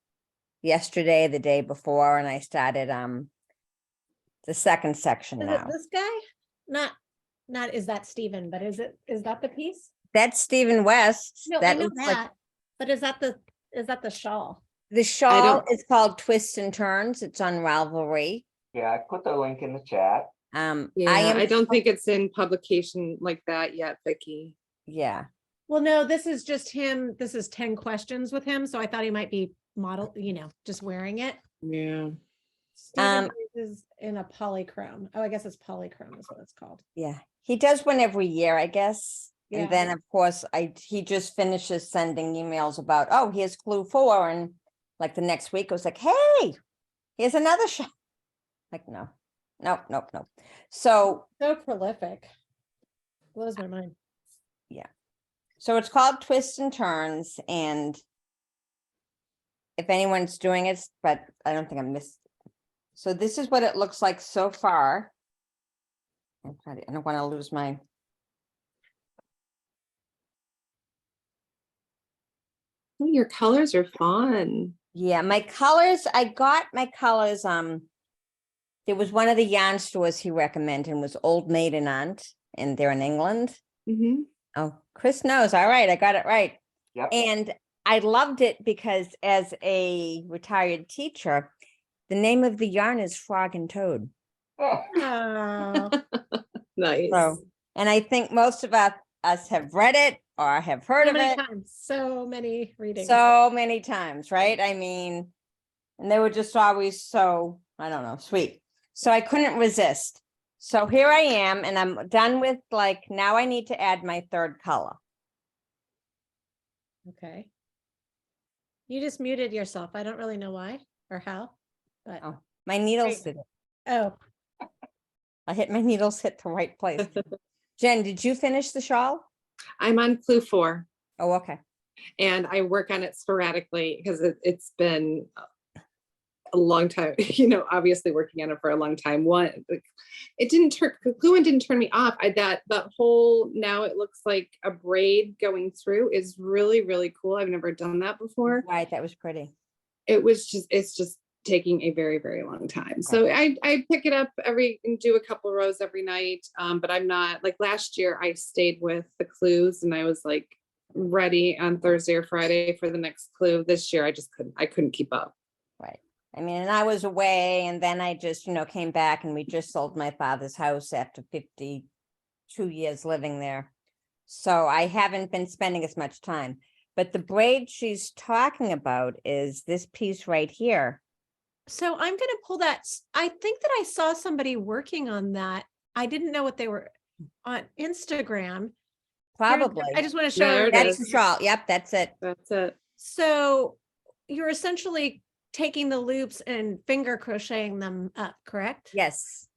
yesterday, the day before, and I started the second section Is now. it this guy? Not is that Stephen, but is that the piece? That's Stephen West. No, I That know looks that. like But is that the shawl? the shawl don't- is called Twists and Turns. It's on Ravelry. Yeah, I put the link in the chat. Yeah, I am I don't think it's in publication like that yet, Vicky. yeah. Well, no, this is just him. This is 10 questions with him. So I thought he might be model, just wearing it. Yeah. Stephen is in a polychrome. Oh, I guess it's polychrome is what it's called. Yeah, he does one every year, I guess. Yeah. And then, of course, he just finishes sending emails about, oh, here's clue 4. And like the next week, it was like, hey, here's another shot. Like, no. So prolific. Blows my mind. so it's called Twists and Turns. And if anyone's doing it, but I don't think I missed. So this is what it looks like so far. I don't want to lose my. Oh, your colors are fun. Yeah, my colors, I got my colors, there was one of the yarn stores he recommended was Old Maid and Aunt, and they're in England. Mm-hmm. Oh, Chris knows. All right, I got it right. Yep. And I loved it because as a retired teacher, The name of the yarn is Frog and Toad. Oh, Nice. So, and I think most of us have read it or have heard so of many it times, so many readings. so many times, right? I mean, and they were just always so, I don't know, sweet. So I couldn't resist. So here I am, and I'm done with, like, now I need to add my third color. Okay. You just muted yourself. I don't really know why or how, but Oh, my needles Great. did it. oh, My needles hit the right place. Jen, did you finish the shawl? I'm on clue 4 Oh, okay. and I work on it sporadically because it's been a long time, you know, obviously working on it for a long time. It didn't turn, clue 1 didn't turn me off. That whole, now it looks like a braid going through is really, really cool. I've never done that before. Right, that was pretty. It's just taking a very, very long time. So I pick it up and do a couple rows every night. But I'm not, like last year I stayed with the clues and I was like ready on Thursday or Friday for the next clue. This year I couldn't keep up. Right. I mean, and I was away, and then I just, came back, and we just sold my father's house after 52 years living there. So I haven't been spending as much time. But the braid she's talking about is this piece right here. so I'm gonna pull that. I think that I saw somebody working on that. I didn't know what they were on Instagram. Probably. I just want to There show it everybody. That's the shawl. Yep, that's it. That's it. So you're essentially taking the loops and finger crocheting them up, correct? Yes.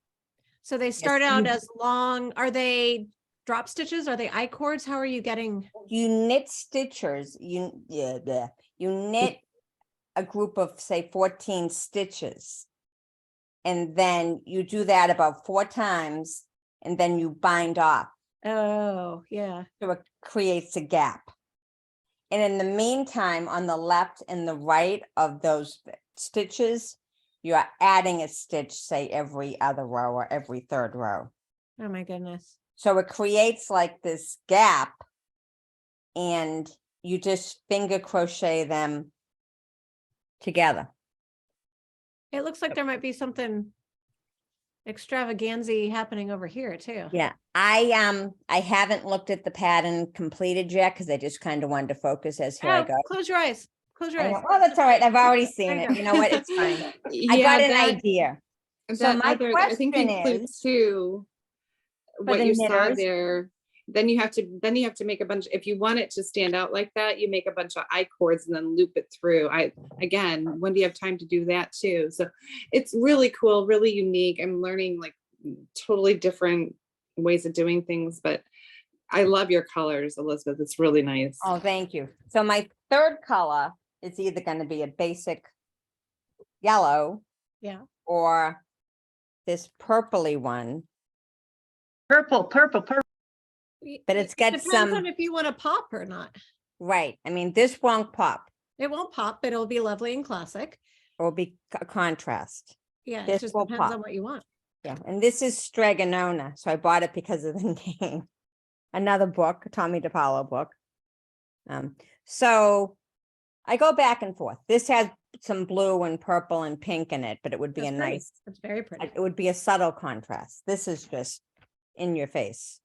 So they start out you- as long, are they drop stitches? Are they I cords? How are you getting? You knit stitchers, you knit a group of, say, 14 stitches. And then you do that about 4 times, and then you bind off. Oh, yeah. So it creates a gap. And in the meantime, on the left and the right of those stitches, you are adding a stitch, say, every other row or every third row. Oh my goodness. So it creates like this gap, and you just finger crochet them together. It looks like there might be something extravaganza happening over here too. Yeah, I haven't looked at the pattern completed yet because I just kind of wanted to focus as here I Oh, go. close your eyes. Close your I eyes. know, oh, that's all right. I've already seen There it. you You go. know what? It's fine. I Yeah, got an that- idea. So that my other, I think in question clue is, 2, what the you saw knitters? there, then you have to make a bunch, if you want it to stand out like that, you make a bunch of I cords and then loop it through. Again, when do you have time to do that too? So it's really cool, really unique. I'm learning like totally different ways of doing things, but I love your colors, Elizabeth. It's really nice. Oh, thank you. So my third color is either going to be a basic yellow, Yeah. or this purpley one, Purple. but it's got Depends some, on if you want to pop or not. right. I mean, this won't pop. It won't pop, but it'll be lovely and classic. It will be a contrast. Yeah, This it just will depends on pop. what you want. Yeah, and this is Stregonona, so I bought it because of the name. Another book, a Tommy DePaulo book. So I go back and forth. This has some blue and purple and pink in it, but it would be That's a pretty. nice, It's very pretty. it would be a subtle contrast. This is just in your face.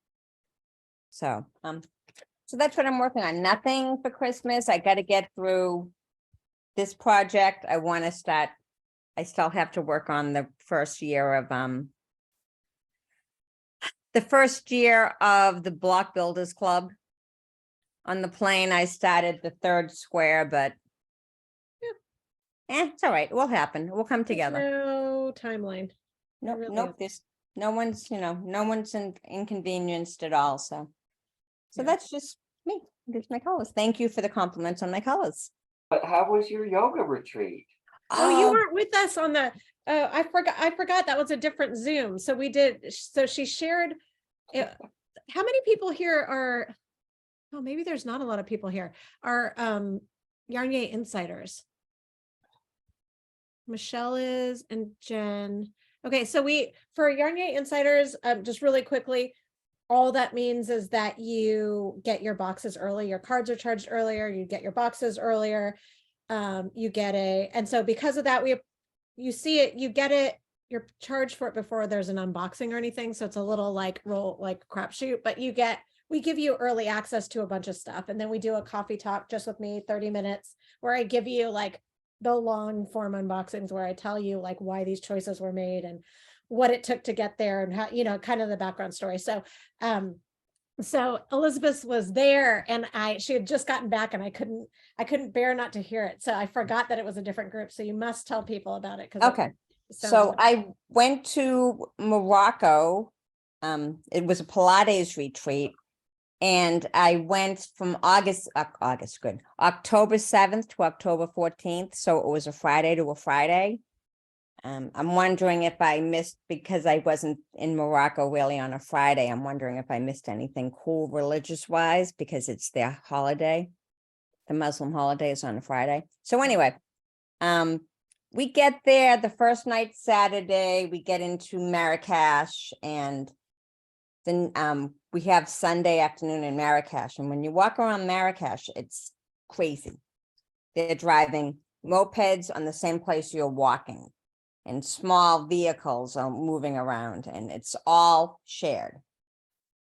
So, so that's what I'm working on. Nothing for Christmas. I got to get through this project. I want to start. I still have to work on the first year of the Block Builders Club. On the plane, I started the 3rd square, but it's all right. It will happen. It will come There's together. no timeline. Nope, really nope. This no one's inconvenienced at all. So Yeah. that's just me. There's my colors. Thank you for the compliments on my colors. But how was your yoga retreat? Oh, you weren't with us on the, I forgot that was a different Zoom. So we did, so she shared, how many people here are, oh, maybe there's not a lot of people here, are YarnYAY insiders. Michelle is, and Jen. Okay, so for YarnYAY insiders, just really quickly, all that means is that you get your boxes early, your cards are charged earlier, you get your boxes earlier. You get and so because of that, you see it, you get it, you're charged for it before there's an unboxing or anything. So it's a little like crapshoot, but we give you early access to a bunch of stuff. And then we do a coffee talk just with me, 30 minutes, where I give you like the long form unboxings where I tell you like why these choices were made and what it took to get there and how, kind of the background story. So, so Elizabeth was there and she had just gotten back and I couldn't bear not to hear it. So I forgot that it was a different group. So you must tell people about it. Okay. So I went to Morocco. It was a Pilates retreat. And I went from October 7th to October 14th. So it was a Friday to a Friday. I'm wondering if I missed, because I wasn't in Morocco really on a Friday. I'm wondering if I missed anything cool religious wise, because it's their holiday. The Muslim holiday is on a Friday. So anyway, we get there the first night, Saturday, we get into Marrakesh, and then we have Sunday afternoon in Marrakesh. And when you walk around Marrakesh, it's crazy. They're driving mopeds on the same place you're walking, and small vehicles are moving around, and it's all shared.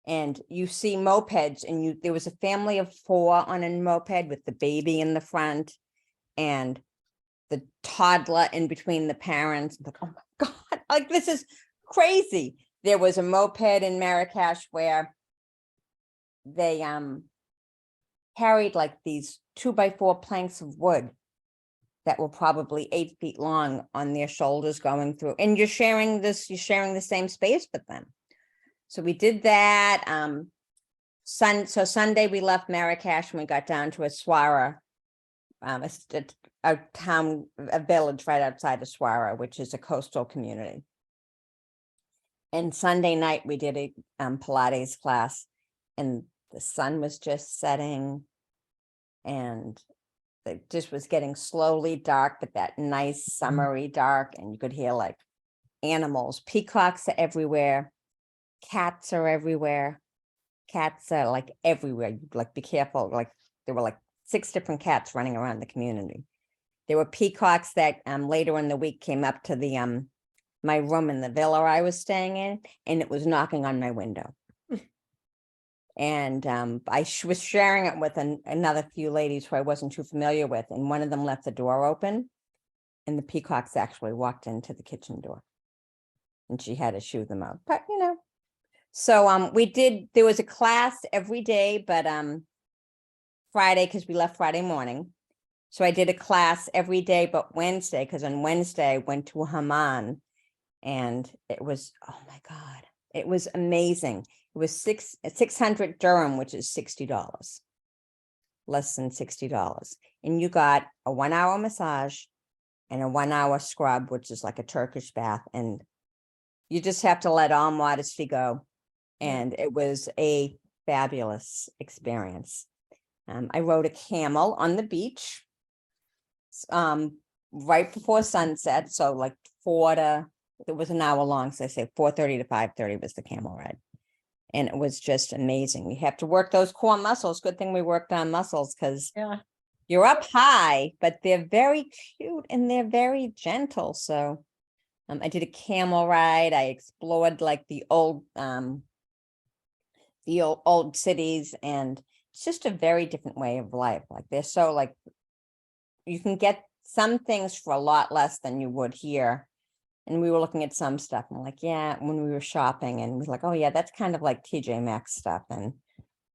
And you see mopeds, and there was a family of 4 on a moped with the baby in the front and the toddler in between the parents. Like, oh my God, like this is crazy. There was a moped in Marrakesh where they carried like these 2x4 planks of wood that were probably 8 feet long on their shoulders going through. And you're sharing the same space with them. So we did that. So Sunday we left Marrakesh and we got down to Aswara, a village right outside of Aswara, which is a coastal community. And Sunday night we did a Pilates class, and the sun was just setting, and it just was getting slowly dark, but that nice summery dark, and you could hear like animals. Peacocks are everywhere. Cats are everywhere. Cats are like everywhere. You like be careful. Like there were like 6 different cats running around the community. There were peacocks that later in the week came up to the my room in the villa I was staying in, and it was knocking on my window. And I was sharing it with another few ladies who I wasn't too familiar with, and one of them left the door open, and the peacocks actually walked into the kitchen door, and she had to shoo them out. But so there was a class every day, but Friday, because we left Friday morning. So I did a class every day but Wednesday, because on Wednesday I went to Haman, and it was, oh my God, it was amazing. It was 600 dirham, which is $60, less than $60. And you got a 1-hour massage and a 1-hour scrub, which is like a Turkish bath. And you just have to let all modesty go. And it was a fabulous experience. I rode a camel on the beach right before sunset. So like it was an hour long. So I say 4:30 to 5:30 was the camel ride. And it was just amazing. You have to work those core muscles. Good thing we worked on muscles, because you're up high, but they're very cute and they're very gentle. So I did a camel ride. I explored like the old cities, and it's just a very different way of life. Like they're so like, you can get some things for a lot less than you would here. And we were looking at some stuff, and like, yeah, when we were shopping, and we were like, oh yeah, that's kind of like TJ Maxx stuff, and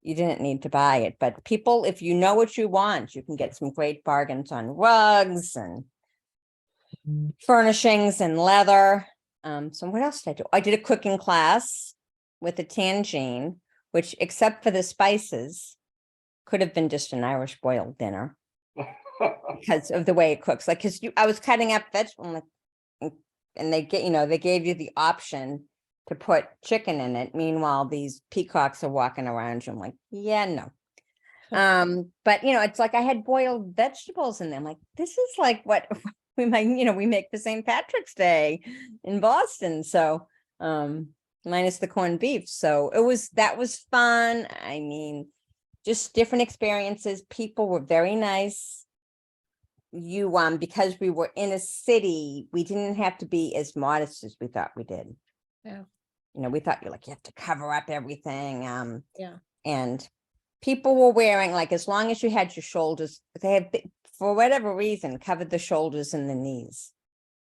you didn't need to buy it. But people, if you know what you want, you can get some great bargains on rugs and furnishings and leather. So what else did I do? I did a cooking class with a tangine, which, except for the spices, could have been just an Irish boiled dinner because of the way it cooks. Like, I was cutting up vegetables, and they gave you the option to put chicken in it. Meanwhile, these peacocks are walking around you. I'm like, yeah, no. But it's like I had boiled vegetables in them. Like, this is like what we might, we make for St. Patrick's Day in Boston. So minus the corned beef. So that was fun. I mean, just different experiences. People were very nice. because we were in a city, we didn't have to be as modest as we thought we did. Yeah. You know, we thought you have to cover up everything. Yeah. And people were wearing, like, as long as you had your shoulders, they have, for whatever reason, covered the shoulders and the knees.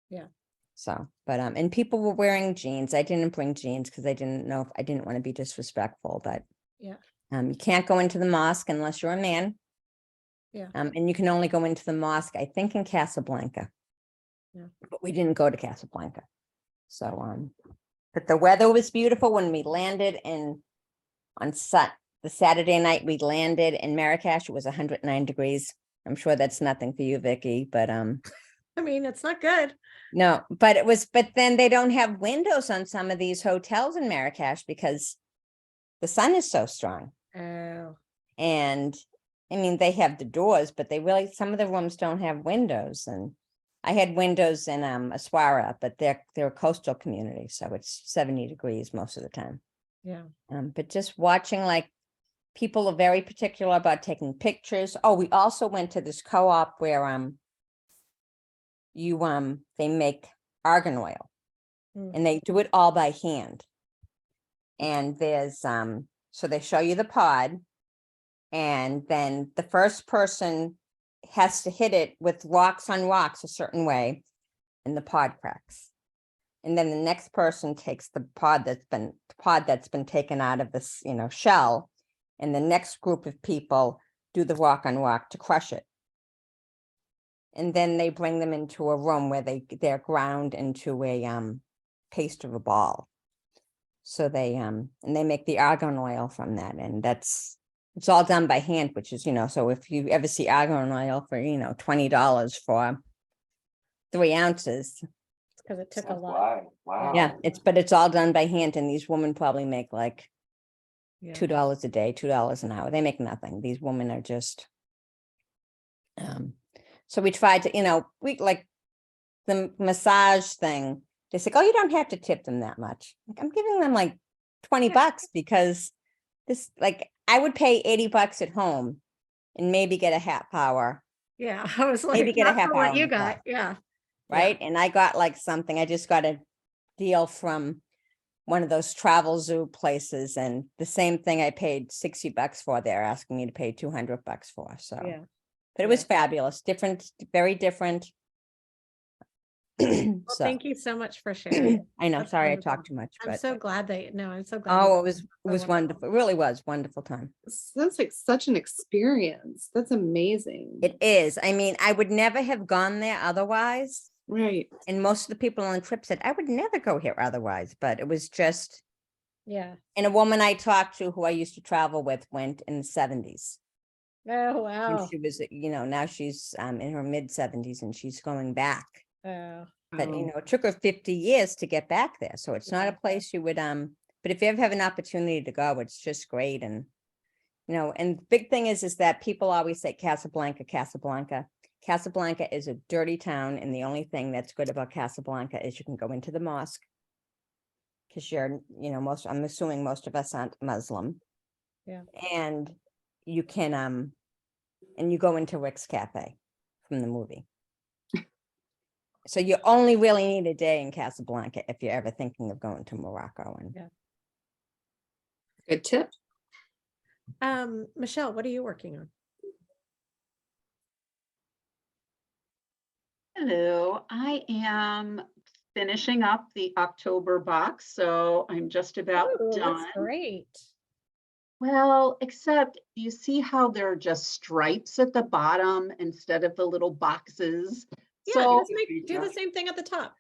Yeah. So, but, and people were wearing jeans. I didn't bring jeans because I didn't know if I didn't want to be disrespectful, but Yeah. you can't go into the mosque unless you're a man. Yeah. And you can only go into the mosque, I think, in Casablanca. Yeah. But we didn't go to Casablanca. So, but the weather was beautiful when we landed the Saturday night we landed in Marrakesh. It was 109 degrees. I'm sure that's nothing for you, Vicky, but I mean, it's not good. no, but then they don't have windows on some of these hotels in Marrakesh because the sun is so strong. Oh. And I mean, they have the doors, but some of the rooms don't have windows. And I had windows in Aswara, but they're a coastal community, so it's 70 degrees most of the time. Yeah. But just watching, like, people are very particular about taking pictures. Oh, we also went to this co-op where they make argan oil, and they do it all by hand. And there's so they show you the pod, and then the first person has to hit it with rocks on rocks a certain way, and the pod cracks. And then the next person takes the pod that's been taken out of this, shell, and the next group of people do the rock on rock to crush it. And then they bring them into a room where they're ground into a paste of a ball. So they and they make the argan oil from that, and it's all done by hand, which is, so if you ever see argan oil for $20 for 3 ounces, Because it took a That's lot. why. Wow. yeah, it's all done by hand, and these women probably make like Yeah. $2 a day, $2 an hour. They make nothing. These women are just so we tried to, we like the massage thing. They said, oh, you don't have to tip them that much. Like, I'm giving them like $20 because this, like, I would pay $80 at home and maybe get a half hour. Yeah. I was like, Maybe get a not half for what hour you massage. got. Yeah. Right. And I got like something, I just got a deal from one of those travel zoo places, and the same thing I paid $60 for, they're asking me to pay $200 for. So, Yeah. but it was fabulous, different, very different. Well, So, thank you so much for sharing. I know, That's sorry, wonderful. I talked too much, I'm but so glad I'm so glad. oh, you- it was wonderful. wonderful. It really was wonderful time. Sounds like such an experience. That's amazing. It is. I mean, I would never have gone there otherwise. Right. And most of the people on the trip said, I would never go here otherwise, but it was just, Yeah. and a woman I talked to who I used to travel with went in the 70s. Oh, And wow. she was, now she's in her mid 70s and she's going back. Oh, But, it took her 50 years to get back there. So it's not Yeah. a place you would, but if you ever have an opportunity to go, it's just great. And, and the big thing is that people always say Casablanca, Casablanca. Casablanca is a dirty town. And the only thing that's good about Casablanca is you can go into the mosque. Because you're, I'm assuming most of us aren't Muslim. Yeah. And you can, and you go into Rick's Cafe from the movie. So you only really need a day in Casablanca if you're ever thinking of going to Morocco. And Yeah. Good tip. Michelle, what are you working on? Hello, I am finishing up the October box, so I'm just about Ooh, done. that's great. Well, except you see how there are just stripes at the bottom instead of the little boxes. Yeah, So, do the same thing at the top.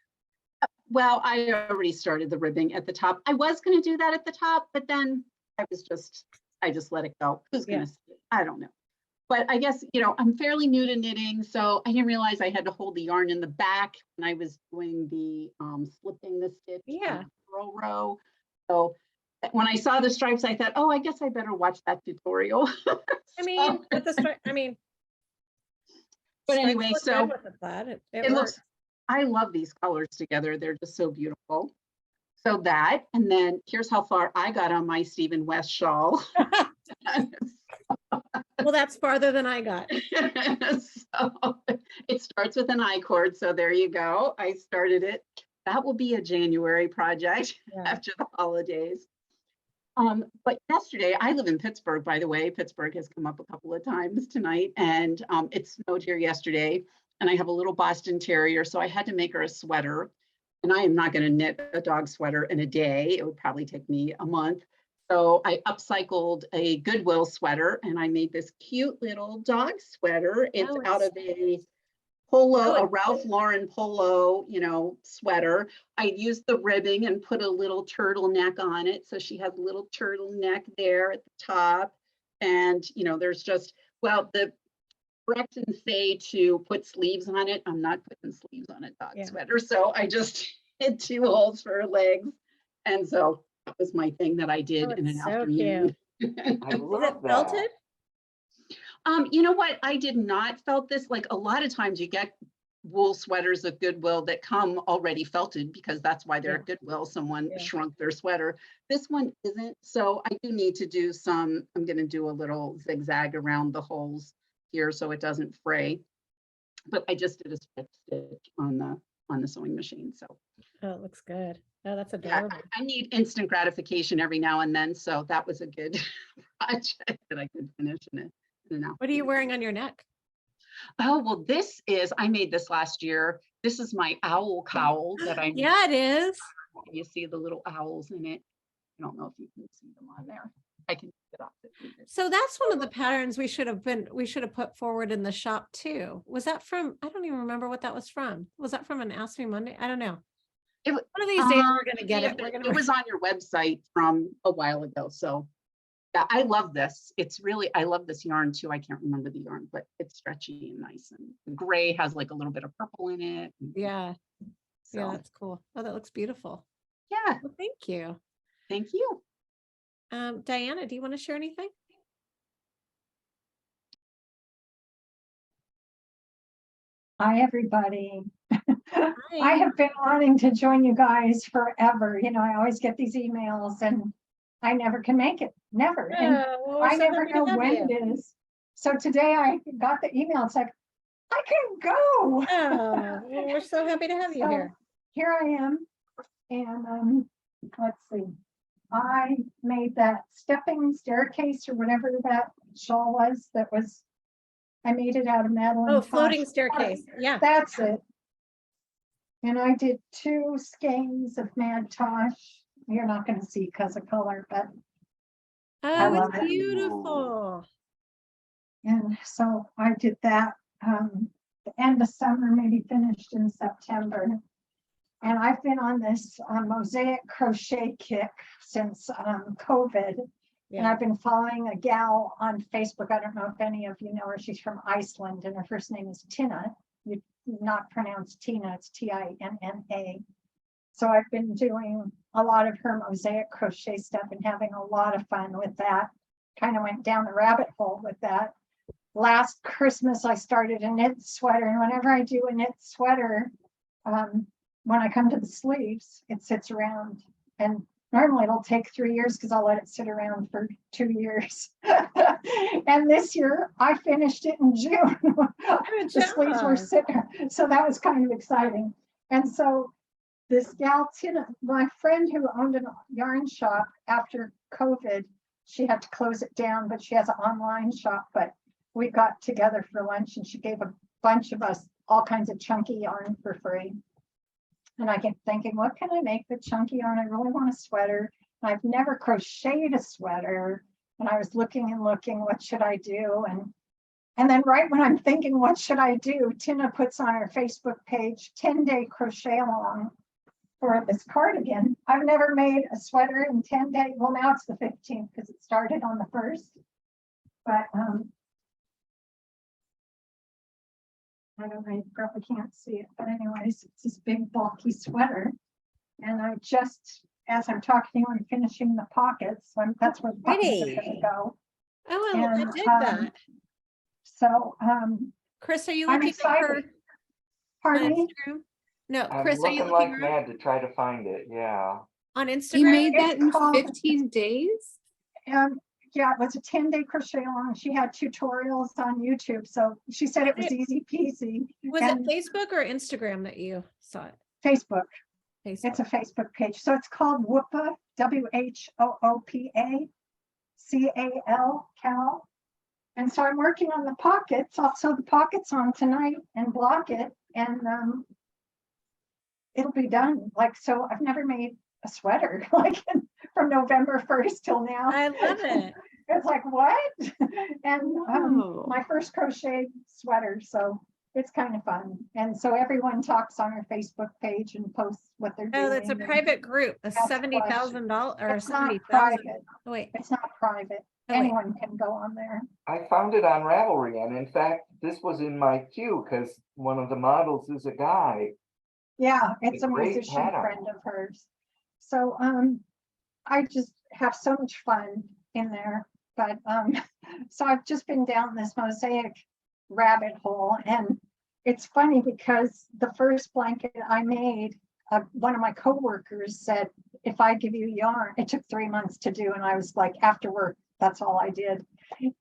well, I already started the ribbing at the top. I was going to do that at the top, but then I just let it go. Who's going to see it? I don't know. But I guess, I'm fairly new to knitting, so I didn't realize I had to hold the yarn in the back when I was doing the slipping the stitch. Yeah. Row. So when I saw the stripes, I thought, oh, I guess I better watch that tutorial. I mean, with the stripe, but anyway, so with the plaid, it it looks, I love these colors together. They're just so beautiful. So that, and then here's how far I got on my Stephen West shawl. Well, that's farther than I got. So it starts with an I cord. So there you go. I started it. That will be a January project after the holidays. But yesterday, I live in Pittsburgh, by the way. Pittsburgh has come up a couple of times tonight, and it snowed here yesterday. And I have a little Boston Terrier, so I had to make her a sweater. And I am not going to knit a dog sweater in a day. It would probably take me a month. So I upcycled a Goodwill sweater, and I made this cute little dog sweater. It's out of a polo, a Ralph Lauren polo, sweater. I used the ribbing and put a little turtleneck on it. So she has a little turtleneck there at the top. And, there's just, well, the Brex and say to put sleeves on it. I'm not putting sleeves on a dog sweater. So I just did 2 holes for her legs. And so that was my thing that I did in an afternoon. I love that. You know what? I did not felt this. Like a lot of times you get wool sweaters at Goodwill that come already felted because that's why they're at Goodwill. Someone shrunk their sweater. This one isn't. So I do need to do I'm going to do a little zigzag around the holes here so it doesn't fray. But I just did a split stitch on the sewing machine. So it looks good. Oh, that's adorable. I need instant gratification every now and then. So that was a good project that I could finish in it. What are you wearing on your neck? Oh, well, I made this last year. This is my owl cowl that I made. Yeah, it is. You see the little owls in it. I don't know if you can see them on there. I can get off it. So that's one of the patterns we should have put forward in the shop too. Was that from, I don't even remember what that was from. Was that from an Ask Me Monday? I don't know. One of these days we're going to get it. It was on your website from a while ago. So yeah, I love this. I love this yarn too. I can't remember the yarn, but it's stretchy and nice. And the gray has like a little bit of purple in it. Yeah. So. Yeah, that's cool. Oh, that looks beautiful. Yeah. Well, thank you. Thank you. Diana, do you want to share anything? Hi, everybody. I have been wanting to join you guys forever. I always get these emails and I never can make it. Never. And I never know when it is. So today I got the email. It's like, I can go. Oh, well, we're so happy to have you here. Here I am. And let's see. I made that stepping staircase or whatever that shawl was. I made it out of Madeline. Oh, floating staircase. Yeah. That's it. And I did 2 skeins of Mad Tosh. You're not going to see because of color, but oh, it's beautiful. And so I did that the end of summer, maybe finished in September. And I've been on this mosaic crochet kick since COVID. Yeah. And I've been following a gal on Facebook. I don't know if any of you know her. She's from Iceland and her first name is Tina. You not pronounce Tina, it's Tinna. So I've been doing a lot of her mosaic crochet stuff and having a lot of fun with that. Kind of went down the rabbit hole with that. Last Christmas, I started a knit sweater. And whenever I do a knit sweater, when I come to the sleeves, it sits around. And normally it'll take 3 years because I'll let it sit around for 2 years. And this year I finished it in June. The sleeves were sitting. So that was kind of exciting. And so this gal, Tina, my friend who owned a yarn shop after COVID, she had to close it down, but she has an online shop. But we got together for lunch and she gave a bunch of us all kinds of chunky yarn for free. And I kept thinking, what can I make with chunky yarn? I really want a sweater. And I've never crocheted a sweater. And I was looking and looking, what should I do? And then right when I'm thinking, what should I do? Tina puts on her Facebook page, 10-day crochet along for this cardigan. I've never made a sweater in 10 days. Well, now it's the 15th because it started on the 1st. But I don't know, you probably can't see it, but anyways, it's this big bulky sweater. And I just, as I'm talking to you, I'm finishing the pockets. So that's where the pockets are gonna go. Oh, I did that. So, Chris, are you I'm looking at her? Pardon me? No, I'm Chris, are you looking looking like mad to try to find it. Yeah. on Instagram? You made that It's in called- 15 days? Yeah, it was a 10-day crochet along. She had tutorials on YouTube. So she said it was easy peasy. Was And it Facebook or Instagram that you saw it? Facebook. Facebook. It's a Facebook page. So it's called Whoopa, WHOOPA, CAL. And so I'm working on the pockets. I'll sew the pockets on tonight and block it, and it'll be done. Like, so I've never made a sweater like from November 1st till now. I love it. It's like, what? And Wow. my first crochet sweater. So it's kind of fun. And so everyone talks on our Facebook page and posts what they're doing. Oh, that's a and private group, a Ask $70,000 or It's not 70,000. private. Oh, wait. It's not private. Oh, wait. Anyone can go on there. I found it on Ravelry, and in fact, this was in my queue because one of the models is a guy. Yeah, it's a Great musician pattern. friend of hers. So I just have so much fun in there. But so I've just been down this mosaic rabbit hole, and it's funny because the first blanket I made, one of my coworkers said, if I give you yarn, it took 3 months to do, and I was like, after work, that's all I did.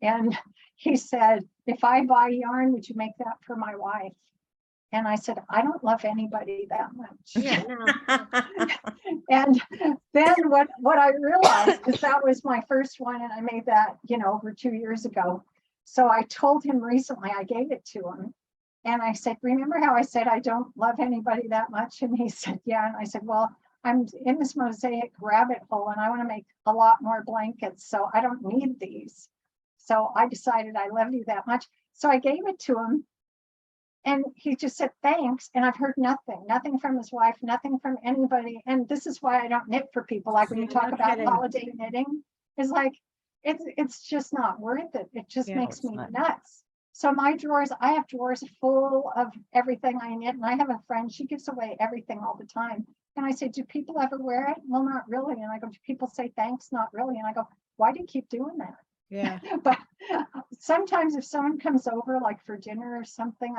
And he said, if I buy yarn, would you make that for my wife? And I said, I don't love anybody that much. Yeah, no. And then what I realized is that was my first one, and I made that, over 2 years ago. So I told him recently, I gave it to him. And I said, remember how I said I don't love anybody that much? And he said, yeah. And I said, well, I'm in this mosaic rabbit hole, and I want to make a lot more blankets, so I don't need these. So I decided I love you that much. So I gave it to him. And he just said, thanks. And I've heard nothing from his wife, nothing from anybody. And this is why I don't knit for people. Like when you Yeah, talk no about kidding. holiday knitting, it's like, it's just not worth it. It just Yeah, makes it's me not. nuts. So my drawers, I have drawers full of everything I knit. And I have a friend, she gives away everything all the time. And I say, do people ever wear it? Well, not really. And I go, do people say thanks? Not really. And I go, why do you keep doing that? Yeah. But sometimes if someone comes over, like for dinner or something,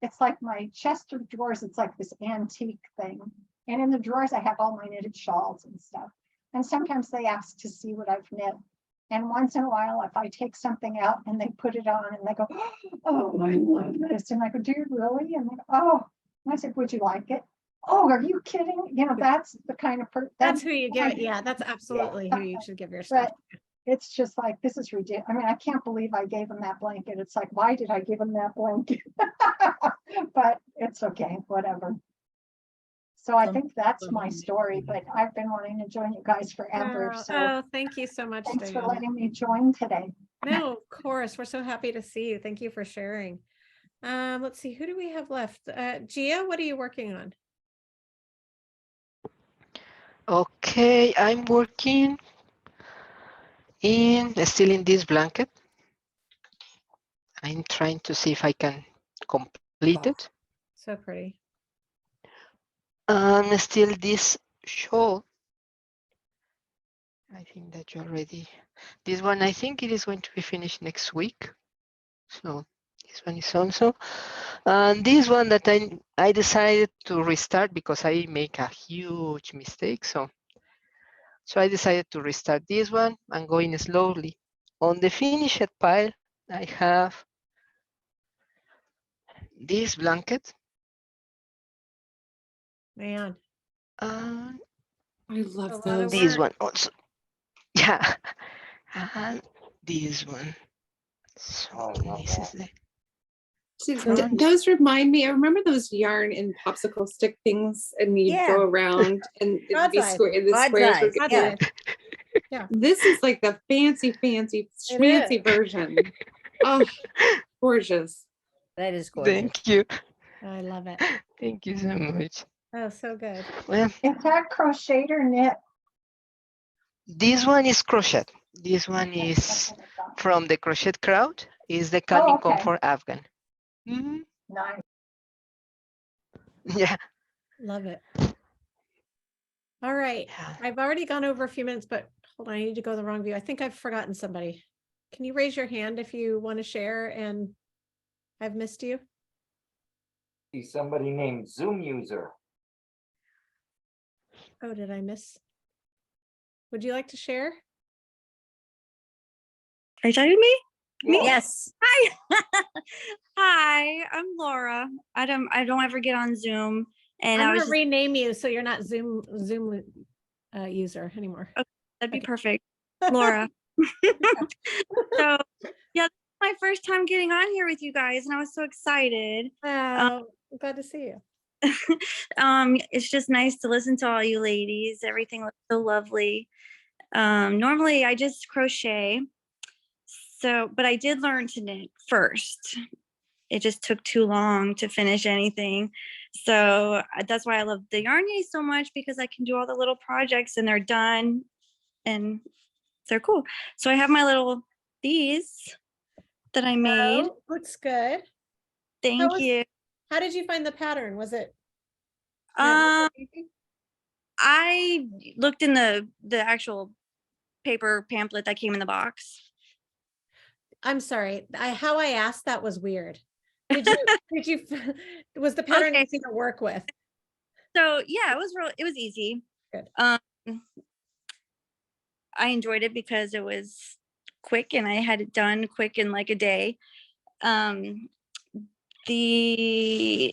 it's like my chest of drawers, it's like this antique thing. And in the drawers, I have all my knitted shawls and stuff. And sometimes they ask to see what I've knit. And once in a while, if I take something out and they put it on and they go, oh, I love this. And I go, do you really? And they go, oh. And I said, would you like it? Oh, are you kidding? That's the kind of person. That's who you get. Yeah, that's absolutely who you should give your stuff. But it's just like, this is ridiculous. I mean, I can't believe I gave him that blanket. It's like, why did I give him that blanket? But it's okay, whatever. So I think that's my story, but I've been wanting to join you guys forever. Oh, So oh, thank you so much, thanks for Diane. letting me join today. No, of course. We're so happy to see you. Thank you for sharing. Let's see, who do we have left? Gia, what are you working on? Okay, I'm working still in this blanket. I'm trying to see if I can complete it. So pretty. And still this shawl. I think that you already, this one, I think it is going to be finished next week. So this one is also, and this one that I decided to restart because I make a huge mistake. So I decided to restart this one and going slowly. On the finished pile, I have this blanket. Man, I love a lot of those. This work. one also. Yeah. And this one. So Oh, I love this that. is the See, front. those remind me, I remember those yarn and popsicle stick things, and you'd Yeah. go around and it'd be Broadside. square, the squares would Broadside, get. yeah. This is like the fancy It schmancy version. Oh, gorgeous. That is gorgeous. Thank you. I love it. Thank you so much. Oh, so good. Well, Is that crocheted or knit? this one is crochet. This one is from the crochet crowd. Is the Calvin okay. Comfort Afghan. Mhm. Nice. Yeah. Love it. All right. Yeah. I've already gone over a few minutes, but hold on, I need to go the wrong view. I think I've forgotten somebody. Can you raise your hand if you want to share and I've missed you? See somebody named Zoom user. Oh, did I miss? Would you like to share? Are you talking to me? Me? Yes. Hi. Hi, I'm Laura. I don't ever get on Zoom, and I'm I was gonna just, rename you so you're not Zoom user anymore. that'd be okay. perfect, Laura. So yeah, this is my first time getting on here with you guys, and I was so excited. I'm glad to see you. It's just nice to listen to all you ladies. Everything looks so lovely. Normally I just crochet. So, but I did learn to knit first. It just took too long to finish anything. So that's why I love the YarnYAY so much, because I can do all the little projects and they're done and they're cool. So I have my little, these that I made. Oh, looks good. Thank you. How did you find the pattern? Was it? I looked in the actual paper pamphlet that came in the box. I'm sorry. How I asked that was weird. Did you was the pattern Okay. easy to work with? So yeah, it was easy. Good. I enjoyed it because it was quick and I had it done quick in like a day. When I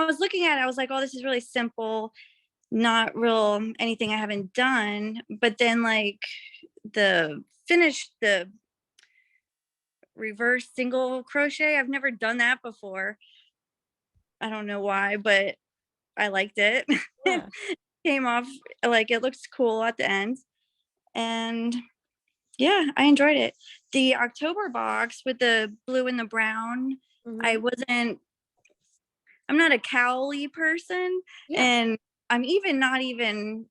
was looking at it, I was like, oh, this is really simple, not real anything I haven't done. But then like the reverse single crochet, I've never done that before. I don't know why, but I liked it. Yeah. Came off like it looks cool at the end. And yeah, I enjoyed it. The October box with the blue and the brown, Mhm. I'm not a cowly person. Yeah. And I'm not even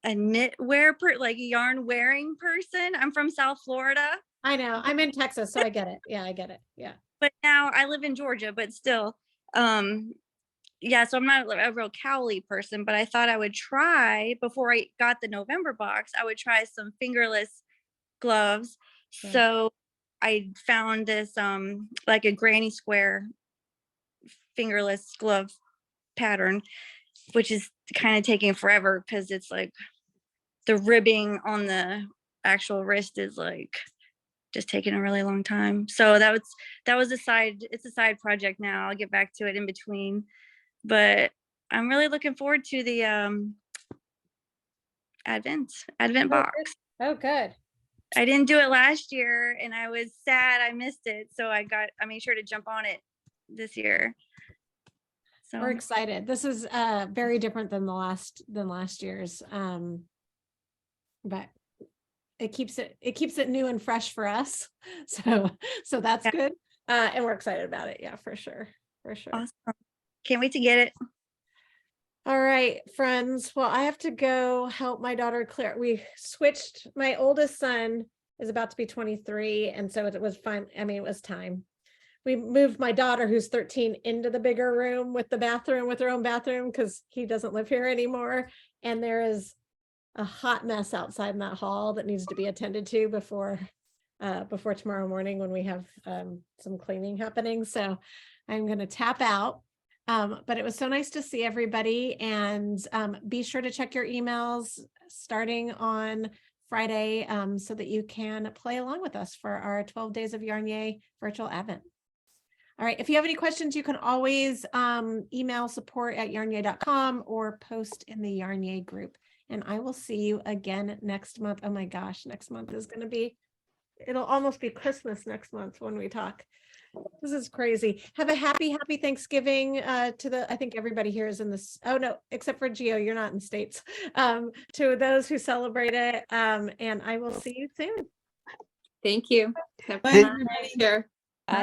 a knitwear like yarn wearing person. I'm from South Florida. I know. I'm in Texas, so I get it. Yeah, I get it. Yeah. But now I live in Georgia, but still, yeah, so I'm not a real cowly person, but I thought I would try, before I got the November box, I would try some fingerless gloves. Yeah. So I found this like a granny square fingerless glove pattern, which is kind of taking forever because it's like the ribbing on the actual wrist is like just taking a really long time. So it's a side project now. I'll get back to it in between. But I'm really looking forward to the advent box. Oh, good. I didn't do it last year and I was sad I missed it. So I made sure to jump on it this year. So We're excited. This is very different than last year's. But it keeps it new and fresh for us. So that's good. And we're excited about it. Yeah, for sure. For sure. Awesome. Can't wait to get it. All right, friends. Well, I have to go help my daughter Claire. We switched. My oldest son is about to be 23. And so it was fine. I mean, it was time. We moved my daughter, who's 13, into the bigger room with her own bathroom, because he doesn't live here anymore. And there is a hot mess outside in that hall that needs to be attended to before tomorrow morning when we have some cleaning happening. So I'm going to tap out. But it was so nice to see everybody, and be sure to check your emails starting on Friday so that you can play along with us for our 12 Days of YarnYAY virtual Advent. All right, if you have any questions, you can always email support@yarnyay.com or post in the YarnYAY group. And I will see you again next month. Oh my gosh, next month is going to be, it'll almost be Christmas next month when we talk. This is crazy. Have a happy Thanksgiving I think everybody here is in this. Oh no, except for Gio, you're not in the States. To those who celebrate it. And I will see you soon. Thank you. Bye, everybody. Care.